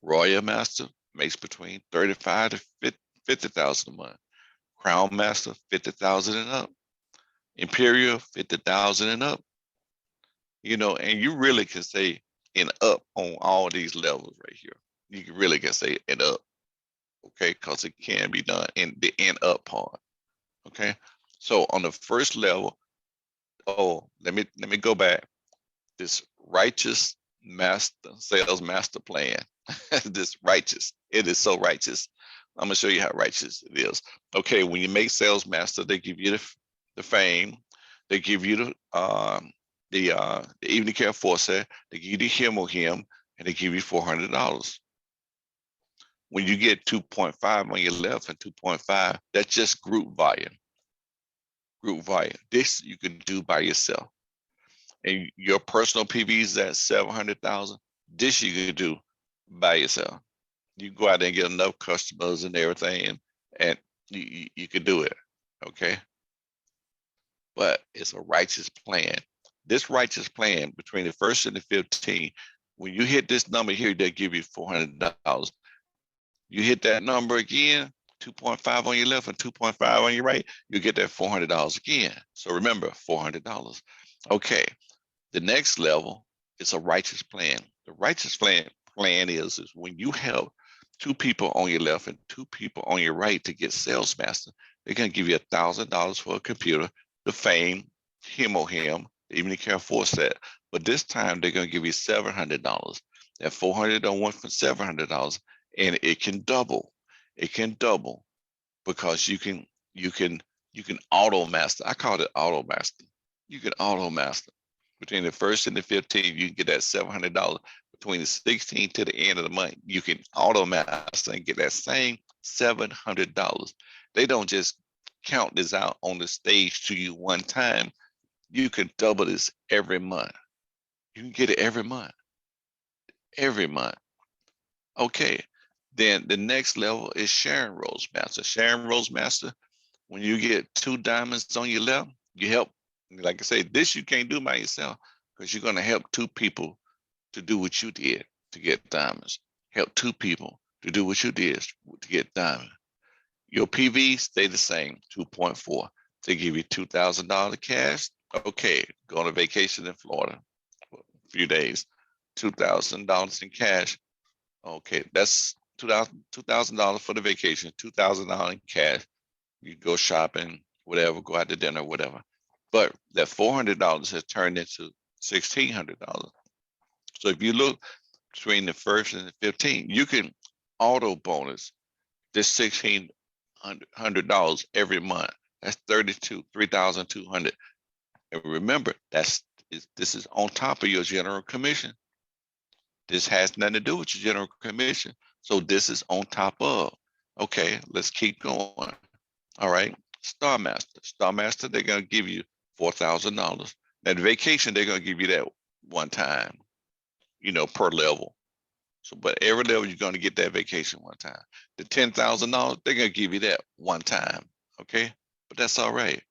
Royal master makes between 35 to 50,000 a month. Crown master 50,000 and up. Imperial 50,000 and up. You know, and you really can say and up on all these levels right here. You really can say and up, okay, because it can be done in the and up part. Okay, so on the first level, let me go back. This righteous master sales master plan. This righteous, it is so righteous. I'm gonna show you how righteous it is. Okay, when you make sales master, they give you the fame, they give you the evening care foresight, they give you the him or him, and they give you $400. When you get 2.5 on your left and 2.5, that's just group volume. Group volume. This you can do by yourself. And your personal PV is at 700,000. This you can do by yourself. You go out there and get enough customers and everything, and you can do it. Okay. But it's a righteous plan. This righteous plan between the 1st and the 15th, when you hit this number here, they give you $400. You hit that number again, 2.5 on your left and 2.5 on your right, you get that $400 again. So remember, $400. Okay. The next level is a righteous plan. The righteous plan is when you help 2 people on your left and 2 people on your right to get sales master, they're going to give you $1,000 for a computer, the fame, him or him, the evening care foresight. But this time they're going to give you $700. That $400 went for $700, and it can double. It can double because you can auto master. I call it auto master. You can auto master. Between the 1st and the 15th, you can get that $700. Between the 16th to the end of the month, you can auto master and get that same $700. They don't just count this out on the stage to you one time. You can double this every month. You can get it every month. Every month. Okay. Then the next level is Sharon Rose Master. Sharon Rose Master, when you get 2 diamonds on your left, you help. Like I say, this you can't do by yourself because you're going to help 2 people to do what you did to get diamonds. Help 2 people to do what you did to get diamonds. Your PV stay the same, 2.4. They give you $2,000 cash. Okay, go on a vacation in Florida for a few days, $2,000 in cash. Okay, that's $2,000 for the vacation, $2,000 in cash. You go shopping, whatever, go out to dinner, whatever. But that $400 has turned into $1,600. So if you look between the 1st and the 15th, you can auto bonus this $1,600 every month. That's 3,200. And remember, this is on top of your general commission. This has nothing to do with your general commission. So this is on top of. Okay, let's keep going. All right, Star Master, they're gonna give you $4,000. Now the vacation, they're gonna give you that one time, per level. So, but every level you're gonna get that vacation one time. The $10,000, they're gonna give you that one time. Okay, but that's all right.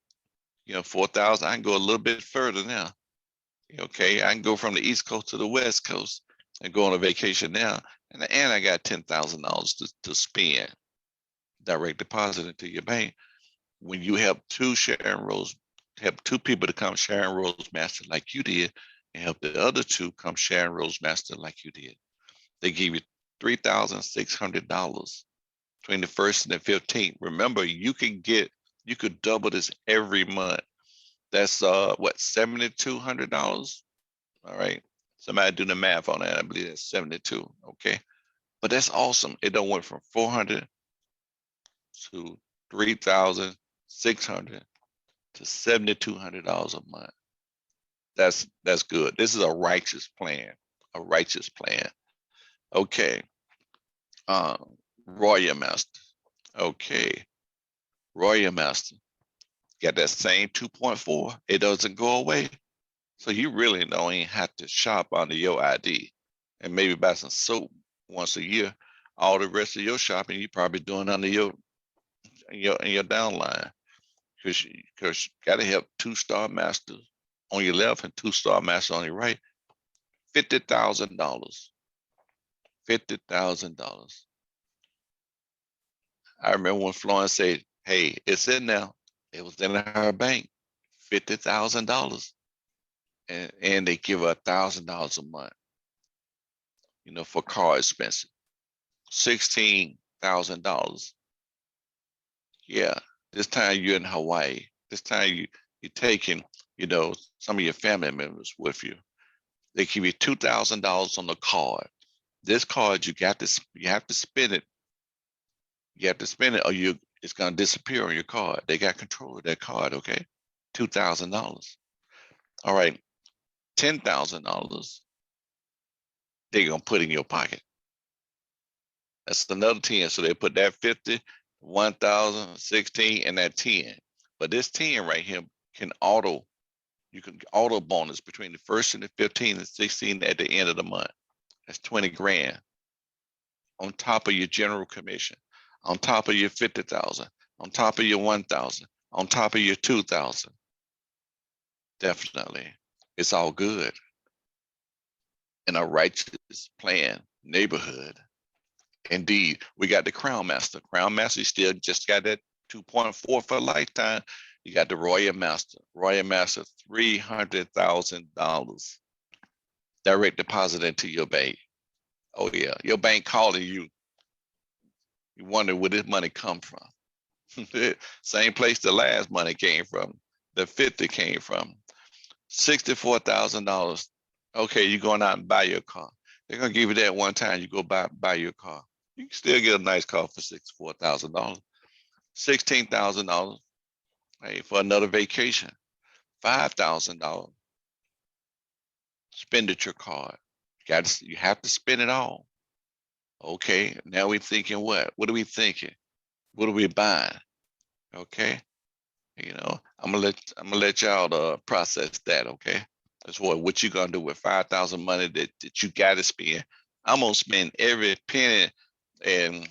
4,000. I can go a little bit further now. Okay, I can go from the East Coast to the West Coast and go on a vacation now, and I got $10,000 to spend. Direct deposit into your bank. When you help two people to come Sharon Rose Master like you did, and help the other two come Sharon Rose Master like you did, they give you $3,600 between the 1st and the 15th. Remember, you could double this every month. That's what, $7,200. All right, somebody do the math on that. I believe that's 72. Okay, but that's awesome. It don't went from 400 to 3,600 to $7,200 a month. That's good. This is a righteous plan. A righteous plan. Okay. Royal Master. Okay. Royal Master. Got that same 2.4. It doesn't go away. So you really don't even have to shop under your ID and maybe buy some soap once a year. All the rest of your shopping, you probably doing under your downline. Because you got to have 2-star masters on your left and 2-star masters on your right. $50,000. $50,000. I remember when Florence said, "Hey, it's in now." It was in her bank, $50,000, and they give her $1,000 a month, for car expenses. $16,000. Yeah. This time you're in Hawaii. This time you're taking, some of your family members with you. They give you $2,000 on the card. This card, you have to spend it. You have to spend it, or it's gonna disappear on your card. They got control of that card. Okay, $2,000. All right, $10,000. They're gonna put in your pocket. That's another 10. So they put that 50, 1,000, 16, and that 10. But this 10 right here you can auto bonus between the 1st and the 15th and 16 at the end of the month. That's 20 grand on top of your general commission, on top of your 50,000, on top of your 1,000, on top of your 2,000. Definitely, it's all good in a righteous plan neighborhood. Indeed, we got the Crown Master. Crown Master still just got that 2.4 for lifetime. You got the Royal Master. Royal Master, $300,000 direct deposit into your bank. Oh yeah, your bank calling you. You wonder where this money come from. Same place the last money came from. The 50 came from. $64,000. Okay, you're going out and buy your car. They're gonna give you that one time. You go buy your car. You can still get a nice car for $64,000. $16,000. Hey, for another vacation. $5,000 expenditure card. You have to spend it all. Okay, now we're thinking what? What are we thinking? What are we buying? Okay, I'm gonna let y'all process that. Okay, that's what you gonna do with 5,000 money that you gotta spend. I'm gonna spend every penny and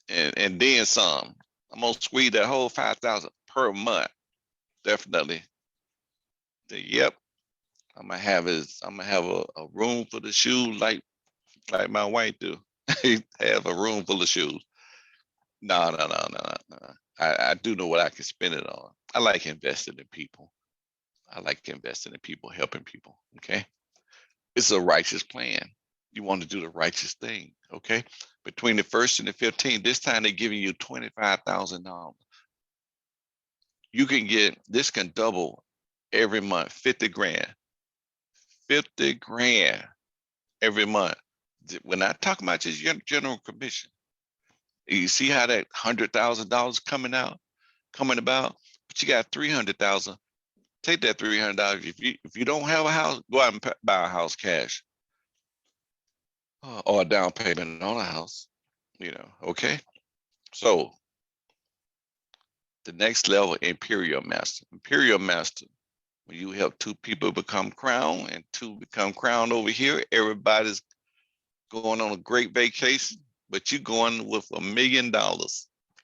then some. I'm gonna squeeze that whole 5,000 per month. Definitely. Yep. I'm gonna have a room for the shoes like my wife do. Have a room full of shoes. No. I do know what I can spend it on. I like investing in people. I like investing in people, helping people. Okay. It's a righteous plan. You want to do the righteous thing, okay? Between the 1st and the 15th, this time they're giving you $25,000. You can get, this can double every month, 50 grand. 50 grand every month. We're not talking about just your general commission. You see how that $100,000 coming about, but you got 300,000. Take that $300. If you don't have a house, go out and buy a house cash, or a down payment on a house. Okay. So the next level, Imperial Master. Imperial Master. When you help 2 people become crowned and 2 become crowned over here, everybody's going on a great vacation, but you're going with $1 million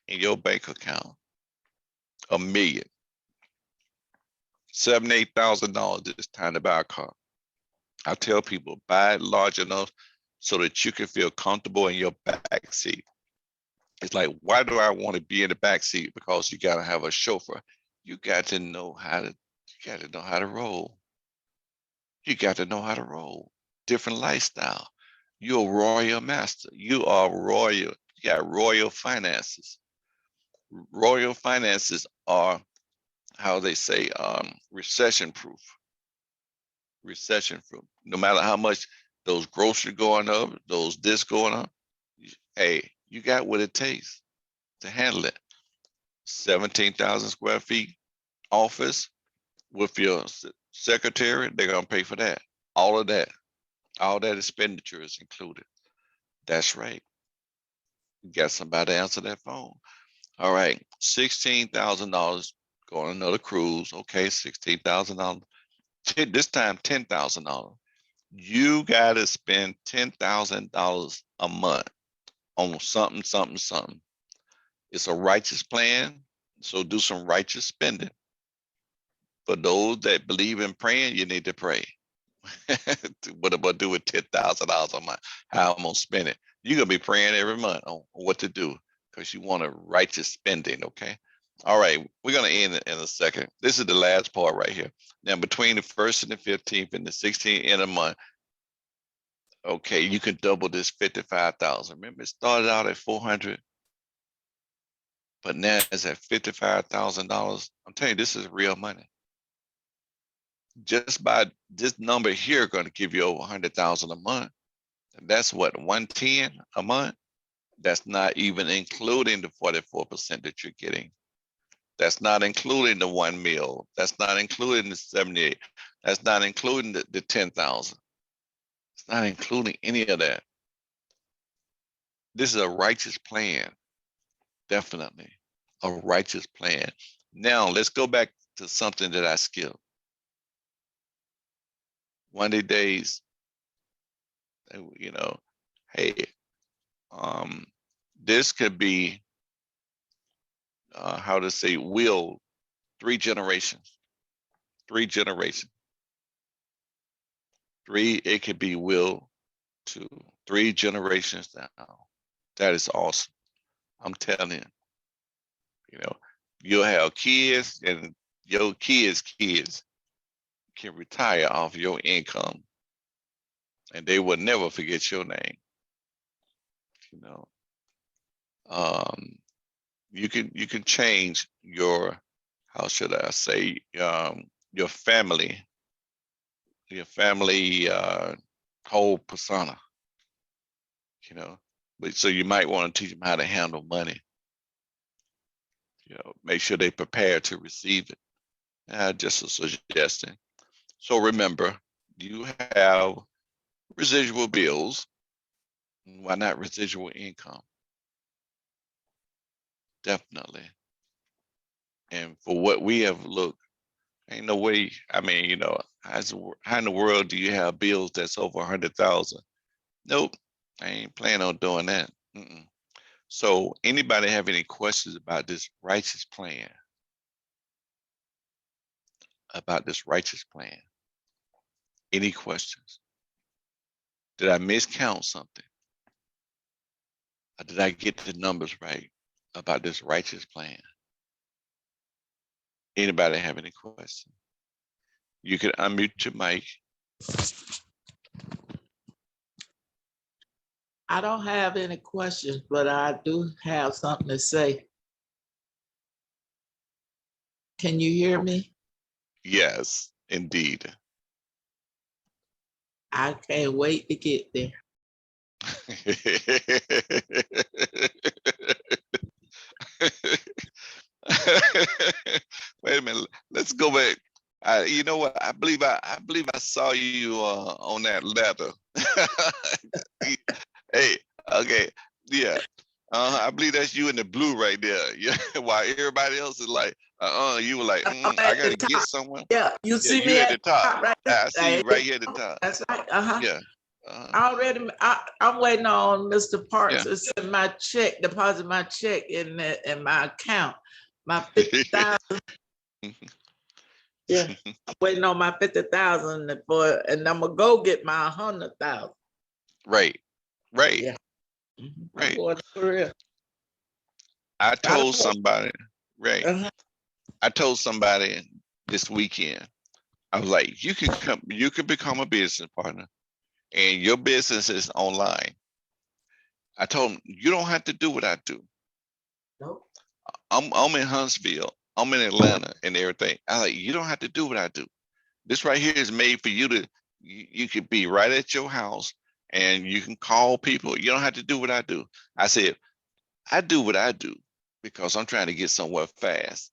in your bank account. $1 million. $78,000 this time to buy a car. I tell people, buy it large enough so that you can feel comfortable in your back seat. It's like, why do I want to be in the back seat? Because you got to have a chauffeur. You got to know how to roll. You got to know how to roll. Different lifestyle. You're a royal master. You are royal. You got royal finances. Royal finances are, how they say, recession proof. Recession proof. No matter how much those groceries going up, those this going up, hey, you got what it takes to handle it. 17,000 square feet office with your secretary, they're gonna pay for that. All that expenditure is included. That's right. You got somebody to answer that phone. All right, $16,000 going on another cruise. Okay, $16,000. This time, $10,000. You got to spend $10,000 a month on something. It's a righteous plan, so do some righteous spending. For those that believe in praying, you need to pray. What am I do with $10,000 a month? How I'm gonna spend it? You're gonna be praying every month on what to do because you want a righteous spending. Okay. All right, we're gonna end in a second. This is the last part right here. Now, between the 1st and the 15th and the 16th in a month, okay, you can double this 55,000. Remember, it started out at 400, but now it's at $55,000. I'm telling you, this is real money. Just by this number here, going to give you over 100,000 a month. And that's what, 110 a month. That's not even including the 44% that you're getting. That's not including the 1 mil. That's not including the 78. That's not including the 10,000. It's not including any of that. This is a righteous plan. Definitely a righteous plan. Now let's go back to something that I skipped. One of the days, hey, this could be, how to say, will 3 generations. 3 generations. 3, it could be will to 3 generations now. That is awesome. I'm telling you, you'll have kids and your kids' kids can retire off your income and they will never forget your name. You can change your, how should I say, your family whole persona, but so you might want to teach them how to handle money. Make sure they prepare to receive it. Just a suggestion. So remember, you have residual bills. Why not residual income? Definitely. And for what we have looked, ain't no way. I mean, how in the world do you have bills that's over 100,000? Nope, I ain't planning on doing that. So anybody have any questions about this righteous plan? Any questions? Did I miscount something? Or did I get the numbers right about this righteous plan? Anybody have any questions? You can unmute your mic. I don't have any questions, but I do have something to say. Can you hear me? Yes, indeed. I can't wait to get there. Wait a minute. Let's go back. You know what? I believe I saw you on that letter. Hey, okay, yeah. I believe that's you in the blue right there. Yeah, while everybody else is like, you were like, I'm I at the gotta get top. somewhere. Yeah, you Yeah, see you me at at the the top. top right there. I see you right here at the top. That's right. Uh-huh. Yeah. Uh, I'm waiting on Mr. Parks yeah. to send my check, deposit my check in my account. My 50,000. Yeah. I'm waiting on my 50,000 and I'm gonna go get my 100,000. Right. Right. Yeah. I'm Right. going for real. I I told don't know. somebody, right. Uh-huh. I told somebody this weekend, I was like, you can become a business partner and your business is online. I told them, you don't have to do what I do. Nope. I'm in Huntsville, I'm in Atlanta and everything. I like, you don't have to do what I do. This right here is made for you to, you could be right at your house and you can call people. You don't have to do what I do. I said, I do what I do because I'm trying to get somewhere fast.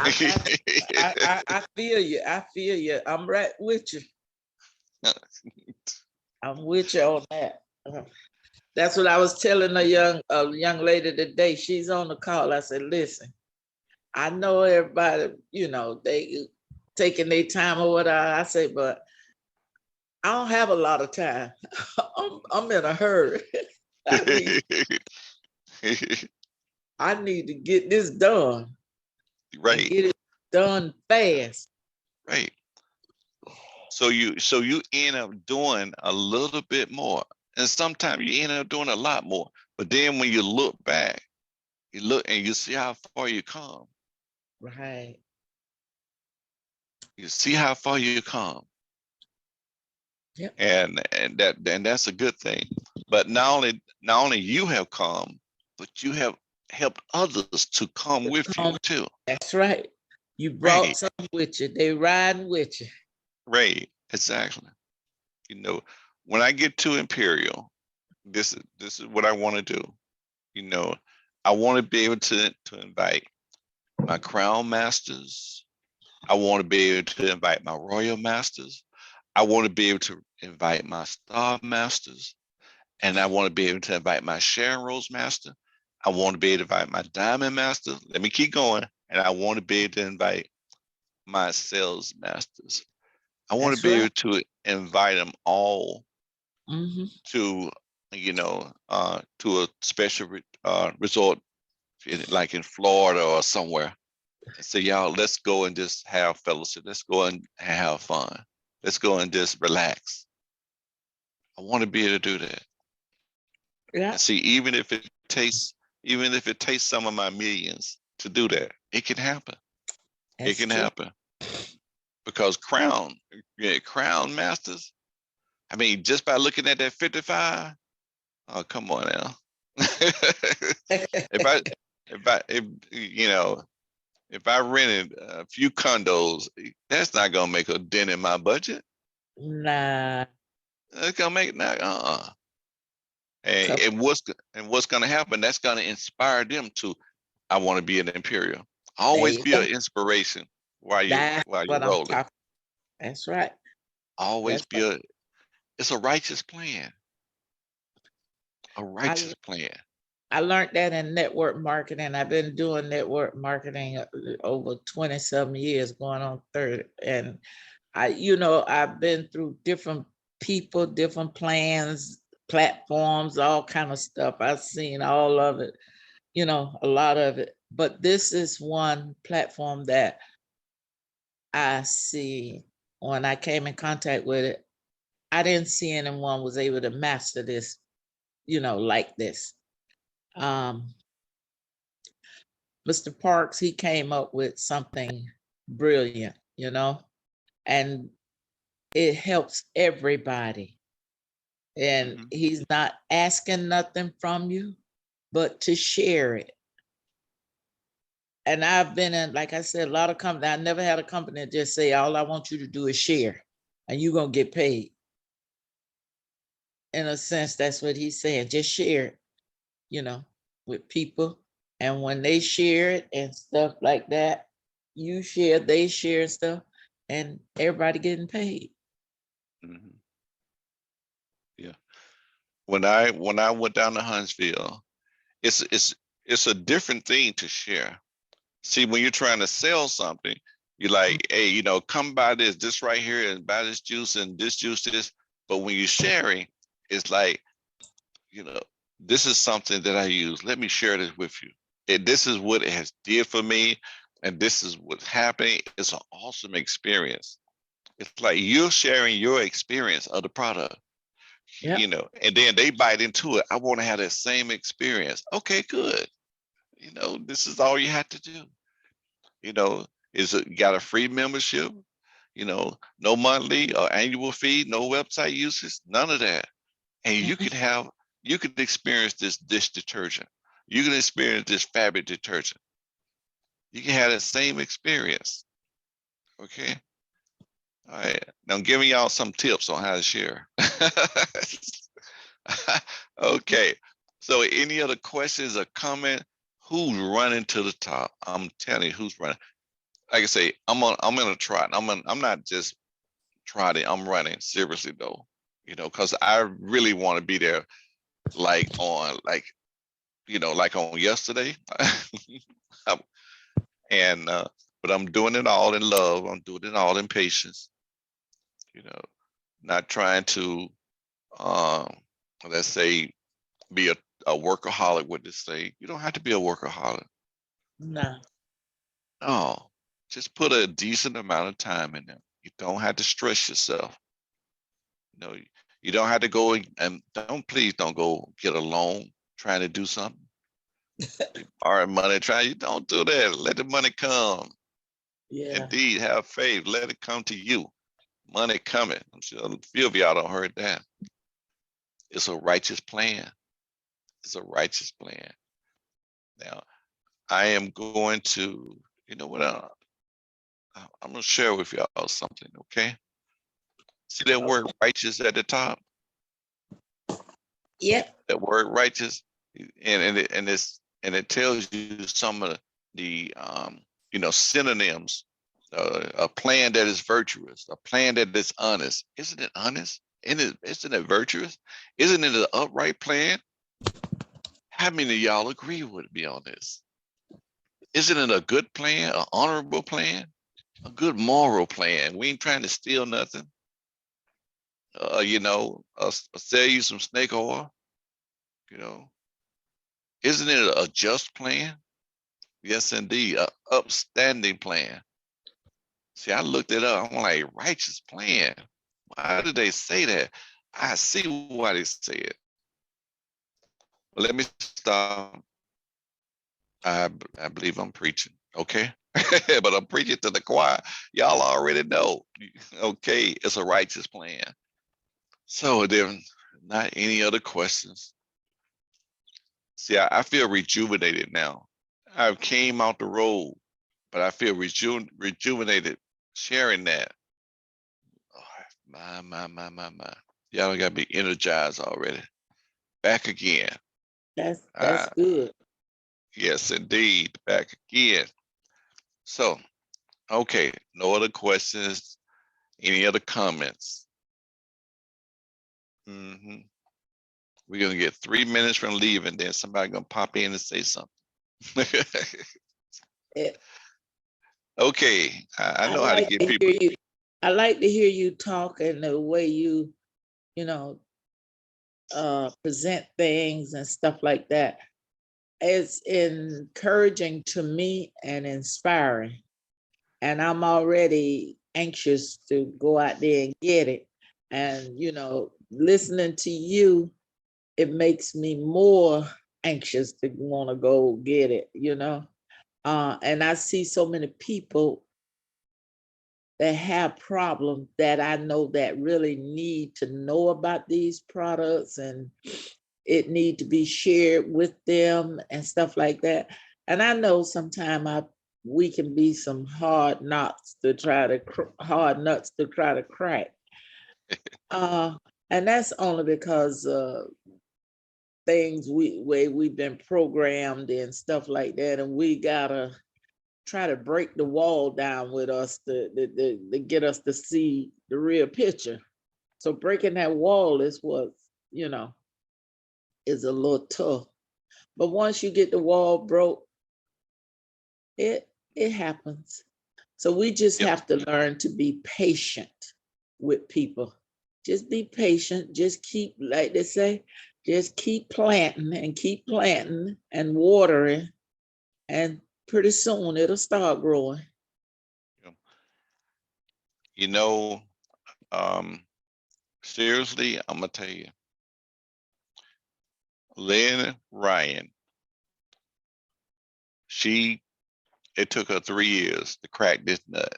I feel you. I feel you. I'm right with you. I'm with you on that. Uh-huh. That's what I was telling a young lady today. She's on the call. I said, listen, I know everybody, they taking their time or whatever. I say, but I don't have a lot of time. I'm in a hurry. I need to get this done and Right, get it done fast. right. So you end up doing a little bit more, and sometimes you end up doing a lot more. But then when you look back, you look and you see how far you come. Right. You see how far you come, Yep. and that's a good thing. But not only you have come, but you have helped others to come with you too. That's right. You Right, brought some with you. They riding with you. right, exactly. You know, when I get to Imperial, this is what I want to do. You know, I want to be able to invite my crown masters. I want to be able to invite my royal masters. I want to be able to invite my star masters. And I want to be able to invite my Sharon Rose master. I want to be able to invite my diamond master. Let me keep going. And I want to be able to invite my sales masters. I want to That's be able right. to invite them all Mm-hmm. to, to a special resort, like in Florida or somewhere. And say, y'all, let's go and just have fellowship. Let's go and have fun. Let's go and just relax. I want to be able to do that. Yeah. And see, even if it takes some of my millions to do that, it can happen. It can True. happen because crown masters. I mean, just by looking at that 55. Oh, come on now. if I, if I rented a few condos, that's not gonna make a dent in my budget. Nah. It's gonna make not. And what's gonna happen? That's gonna inspire them to. I want to be an Imperial. Always be an inspiration That's while you're what I'm rolling. talking. That's right. Always That's be a. It's a righteous plan. A I righteous plan. I learned that in network marketing. I've been doing network marketing over 27 years, going on 30. And I've been through different people, different plans, platforms, all kind of stuff. I've seen all of it, a lot of it. But this is one platform that I see when I came in contact with it. I didn't see anyone was able to master this, like this. Mr. Parks, he came up with something brilliant, and it helps everybody. And Mhm. he's not asking nothing from you, but to share it. And I've been in, like I said, a lot of companies. I never had a company that just say, all I want you to do is share and you're going to get paid. In a sense, that's what he's saying. Just share it, with people. And when they share it and stuff like that, you share, they share stuff, and everybody getting paid. Mhm. Yeah. When I went down to Huntsville, it's a different thing to share. See, when you're trying to sell something, you're like, hey, come buy this right here and buy this juice and this juice, this. But when you're sharing, it's like, you know, this is something that I use. Let me share this with you. And this is what it has did for me. And this is what's happening. It's an awesome experience. It's like you're sharing your experience of the product, Yeah. and then they bite into it. I want to have that same experience. Okay, good. This is all you have to do. Is it got a free membership? No monthly or annual fee, no website usage, none of that. And you could experience this dish detergent. You can experience this fabric detergent. You can have that same experience. Okay. All right. Now I'm giving y'all some tips on how to share. Okay. So any other questions or comment? Who's running to the top? I'm telling you who's running. Like I say, I'm gonna try it. I'm not just trying it, I'm running seriously though. Because I really want to be there like on like on yesterday. and but I'm doing it all in love. I'm doing it all in patience. You know, not trying to um let's say be a workaholic with this thing. You don't have to be a workaholic. No. No, just put a decent amount of time in there. You don't have to stress yourself. You don't have to go and please don't go get a loan trying to do something. Borrow money, you don't do that. Let the money come. Yeah. Indeed, have faith. Let it come to you. Money coming. I'm sure a few of y'all don't heard that. It's a righteous plan. It's a righteous plan. Now, I am going to, you know what? I'm going to share with y'all something, okay? See that word righteous at the top? Yep. That word righteous, and it tells you some of the synonyms. A plan that is virtuous, a plan that is honest. Isn't it honest? Isn't it virtuous? Isn't it an upright plan? How many of y'all agree with me on this? Isn't it a good plan, an honorable plan, a good moral plan? We ain't trying to steal nothing. Sell you some snake oil. Isn't it a just plan? Yes, indeed, a upstanding plan. See, I looked it up. I'm like, righteous plan. Why did they say that? I see why they say it. Well, let me stop. I believe I'm preaching, okay? But I'm preaching to the choir. Y'all already know. Okay, it's a righteous plan. So there not any other questions. See, I feel rejuvenated now. I came out the road, but I feel rejuvenated sharing that. Oh, my. Y'all got me energized already. Back again. That's good. Yes, indeed. Back again. So, okay, no other questions. Any other comments? We're gonna get 3 minutes from leaving, then somebody gonna pop in and say something. Okay, I know how to get people. I like to hear you talk and the way you present things and stuff like that. It's encouraging to me and inspiring. And I'm already anxious to go out there and get it. And, listening to you, it makes me more anxious to want to go get it, and I see so many people that have problems that I know that really need to know about these products, and it need to be shared with them and stuff like that. And I know sometimes we can be some hard nuts to try to crack. And that's only because things we've been programmed and stuff like that, and we gotta try to break the wall down with us to get us to see the real picture. So breaking that wall is what, is a little tough. But once you get the wall broke, it happens. So we just Yep. have to learn to be patient with people. Just be patient. Just keep, like they say, just keep planting and watering, and pretty soon it'll start growing. You know, seriously, I'm gonna tell you, Lynn Ryan, it took her 3 years to crack this nut.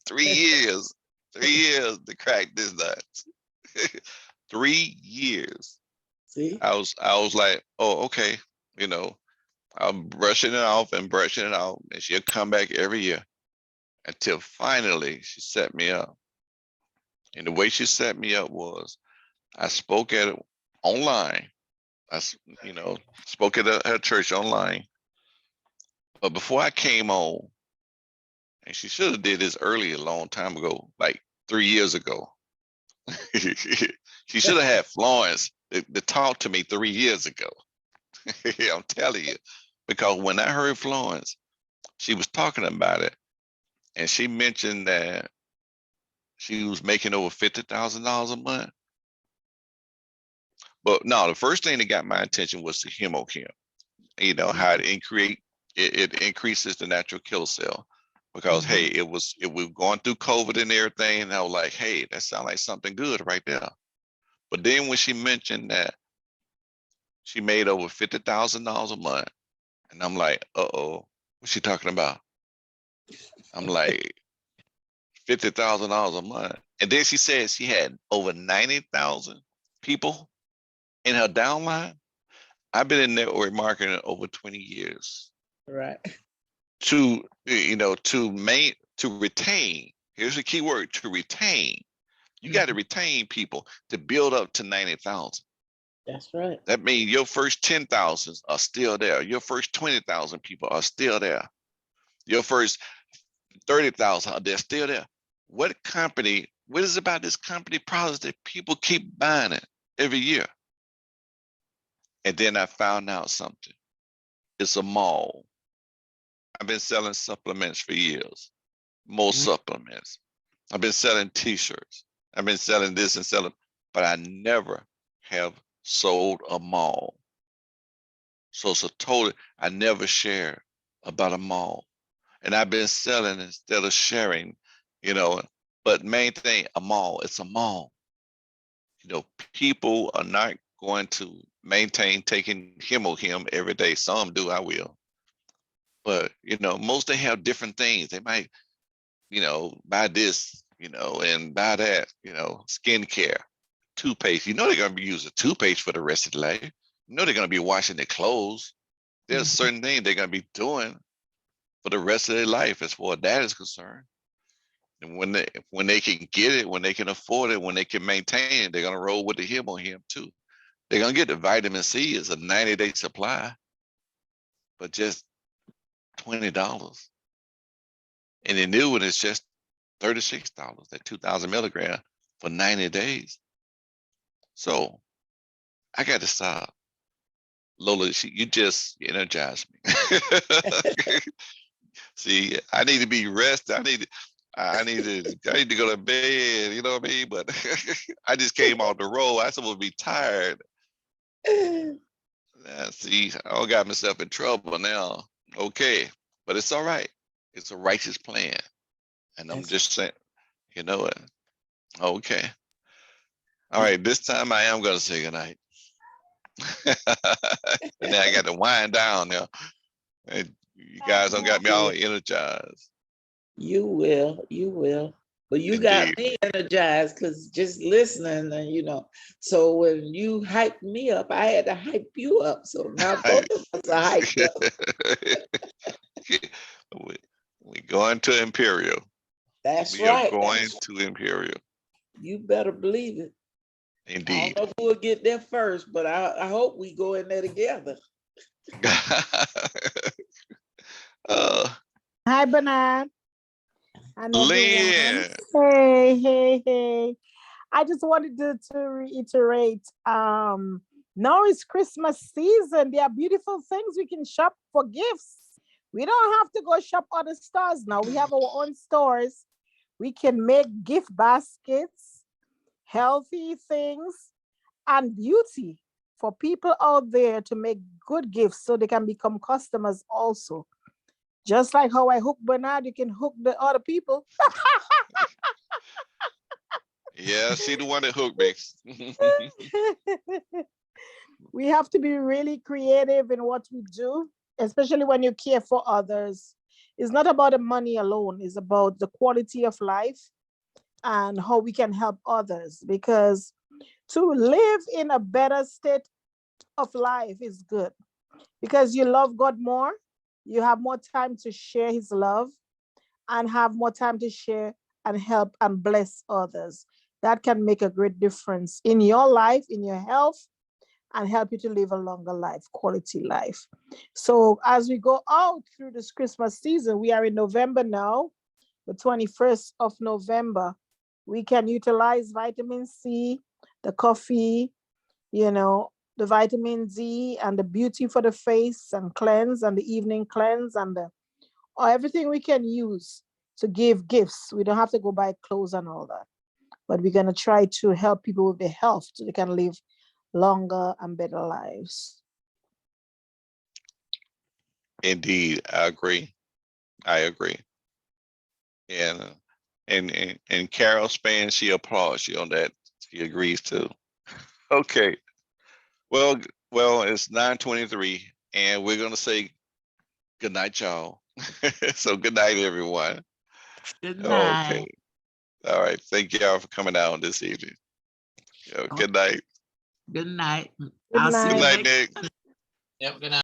3 years, 3 years to crack this nut. 3 years. See? I was like, oh, okay, I'm brushing it off, and she'll come back every year until finally she set me up. And the way she set me up was, I spoke at it online. Spoke at her church online. But before I came on, and she should have did this earlier, a long time ago, like 3 years ago. She should have had Florence to talk to me 3 years ago. I'm telling you, because when I heard Florence, she was talking about it, and she mentioned that she was making over $50,000 a month. But no, the first thing that got my attention was the hemochem. How it increases the natural kill cell. Because hey, it was going through COVID and everything, and I was like, hey, that sounds like something good right there. But then when she mentioned that she made over $50,000 a month, and I'm like, uh-oh, what's she talking about? I'm like, $50,000 a month. And then she said she had over 90,000 people in her downline. I've been in network marketing over 20 years. Right. To retain, here's the key word, to retain. You got to retain people to build up to 90,000. That's right. That means your first 10,000 are still there. Your first 20,000 people are still there. Your first 30,000, they're still there. What is it about this company products that people keep buying it every year? And then I found out something. It's a mall. I've been selling supplements for years, more supplements. I've been selling t-shirts. I've been selling this and selling, but I never have sold a mall. So I never share about a mall. And I've been selling instead of sharing, but main thing, a mall, it's a mall. People are not going to maintain taking hemochem every day. Some do, I will. But, most they have different things. They might, buy this, and buy that, skincare, toothpaste. They're going to be using toothpaste for the rest of the life. They're going to be washing their clothes. There's certain things they're going to be doing for the rest of their life as far as that is concerned. And when they can get it, when they can afford it, when they can maintain it, they're going to roll with the hemochem too. They're going to get the vitamin C as a 90-day supply, but just $20. And the new one is just $36, that 2,000 milligram for 90 days. So I got to stop. Lola, you just energized me. See, I need to be rested. I need to go to bed, you know what I mean? But I just came off the road. I'm supposed to be tired. See, I got myself in trouble now. Okay, but it's all right. It's a righteous plan. And I'm just saying, you know what? Okay. All right, this time I am going to say goodnight. And then I got to wind down now. And you guys don't got me all energized. You will, you will. But you got Indeed. me energized because just listening and so when you hyped me up, I had to hype you up. So now both of us are hyped up. we, we going to Imperial. That's We are right. going to Imperial. You better believe it. I don't Indeed. know who will get there first, but I hope we go in there together. uh, Hi, Bernard and everyone. Lynn. Hey. I just wanted to reiterate, now it's Christmas season. There are beautiful things we can shop for gifts. We don't have to go shop other stores now. We have our own stores. We can make gift baskets, healthy things, and beauty for people out there to make good gifts so they can become customers also. Just like how I hook Bernard, you can hook the other people. Yeah, she the one that hooked me. We have to be really creative in what we do, especially when you care for others. It's not about the money alone, it's about the quality of life and how we can help others, because to live in a better state of life is good because you love God more, you have more time to share his love and have more time to share and help and bless others. That can make a great difference in your life, in your health, and help you to live a longer life, quality life. So as we go out through this Christmas season, we are in November now, the 21st of November. We can utilize vitamin C, the coffee, the vitamin D and the beauty for the face and cleanse and the evening cleanse and or everything we can use to give gifts. We don't have to go buy clothes and all that, but we're going to try to help people with their health so they can live longer and better lives. Indeed, I agree. And Carol Span, she applauds you on that. She agrees too. Okay. Well, it's 9:23, and we're gonna say good night, y'all. So good night, everyone. Good night. Okay. All right. Thank y'all for coming out this evening. Good night. Good night. Good I'll see Good you night. night, next Nick. Yep, good night.